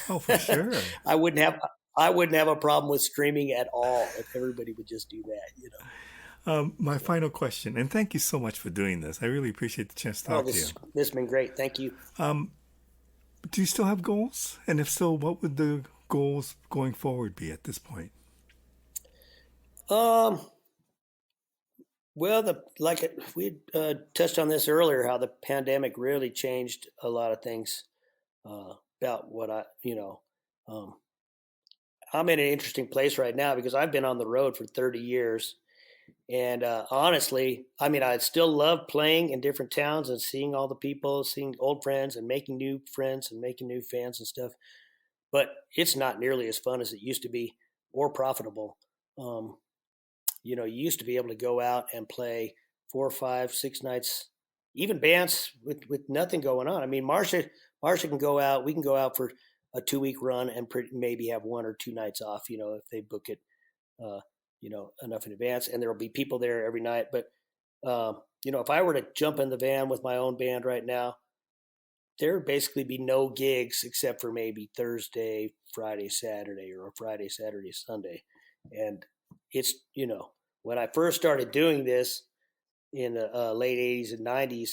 oh, for sure, I wouldn't have a problem with streaming at all if everybody would just do that. My final question, and thank you so much for doing this. I really appreciate the chance to talk to you. This has been great. Thank you. Do you still have goals? And if so, what would the goals going forward be at this point? Well, we touched on this earlier, how the pandemic really changed a lot of things about what I'm in an interesting place right now because I've been on the road for 30 years. And honestly, I still love playing in different towns and seeing all the people, seeing old friends and making new friends and making new fans and stuff. But it's not nearly as fun as it used to be or profitable. You used to be able to go out and play 4, 5, 6 nights, even bands with nothing going on. Marsha can go out. We can go out for a 2-week run and maybe have 1 or 2 nights off, if they book it, enough in advance, and there will be people there every night. But, if I were to jump in the van with my own band right now, there would basically be no gigs except for maybe Thursday, Friday, Saturday, or a Friday, Saturday, Sunday. And it's, when I first started doing this in the late 80s and 90s,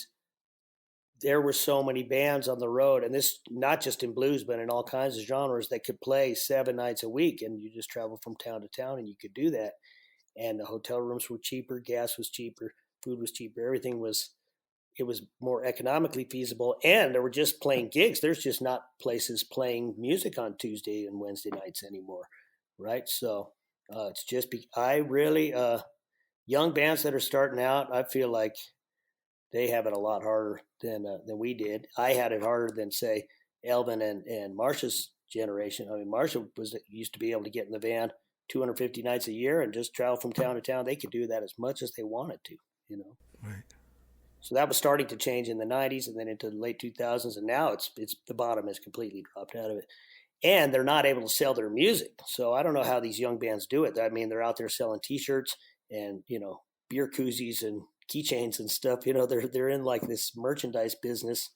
there were so many bands on the road, and this not just in blues, but in all kinds of genres that could play 7 nights a week, and you just travel from town to town, and you could do that. And the hotel rooms were cheaper, gas was cheaper, food was cheaper, everything was more economically feasible, and they were just playing gigs. There's just not places playing music on Tuesday and Wednesday nights anymore, right? So it's just young bands that are starting out, I feel like they have it a lot harder than we did. I had it harder than, say, Elvin and Marsha's generation. Marsha used to be able to get in the van 250 nights a year and just travel from town to town. They could do that as much as they wanted to, Right. So that was starting to change in the 90s and then into the late 2000s, and now it's the bottom has completely dropped out of it. And they're not able to sell their music. So I don't know how these young bands do it. They're out there selling T-shirts and, beer koozies and keychains and stuff. They're in like this merchandise business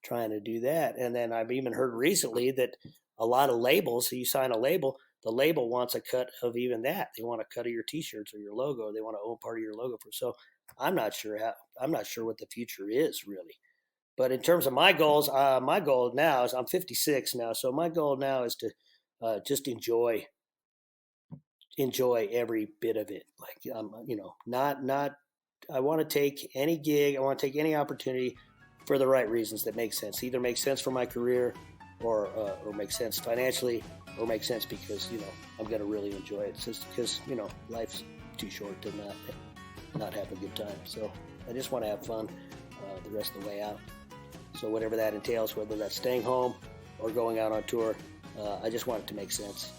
trying to do that. And then I've even heard recently that a lot of labels, so you sign a label, the label wants a cut of even that. They want a cut of your T-shirts or your logo. They want to own part of your logo. So I'm not sure what the future is really. But in terms of my goals, my goal now is I'm 56 now. So my goal now is to just enjoy every bit of it. Like, not, I want to take any gig. I want to take any opportunity for the right reasons that make sense. Either make sense for my career or make sense financially or make sense because, I'm going to really enjoy it. It's just because, life's too short to not have a good time. So I just want to have fun the rest of the way out. So whatever that entails, whether that's staying home or going out on tour, I just want it to make sense.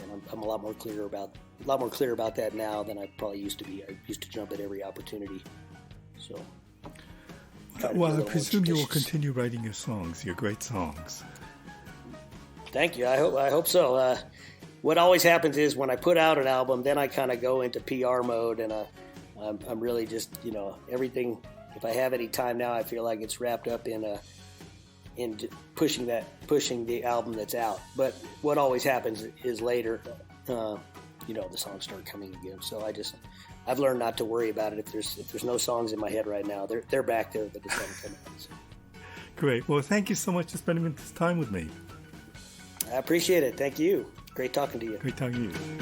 And I'm a lot more clear about lot more clear about that now than I probably used to be. I used to jump at every opportunity. So, well, I presume you will continue writing your songs, your great songs. Thank you. I hope so. What always happens is when I put out an album, then I kind of go into PR mode, and I'm really just, everything. If I have any time now, I feel like it's wrapped up in pushing the album that's out. But what always happens is later, the songs start coming again. So I've learned not to worry about it. If there's no songs in my head right now, they're back there, but they haven't come out. So. Great. Well, thank you so much for spending this time with me. I appreciate it. Thank you. Great talking to you. Great talking to you.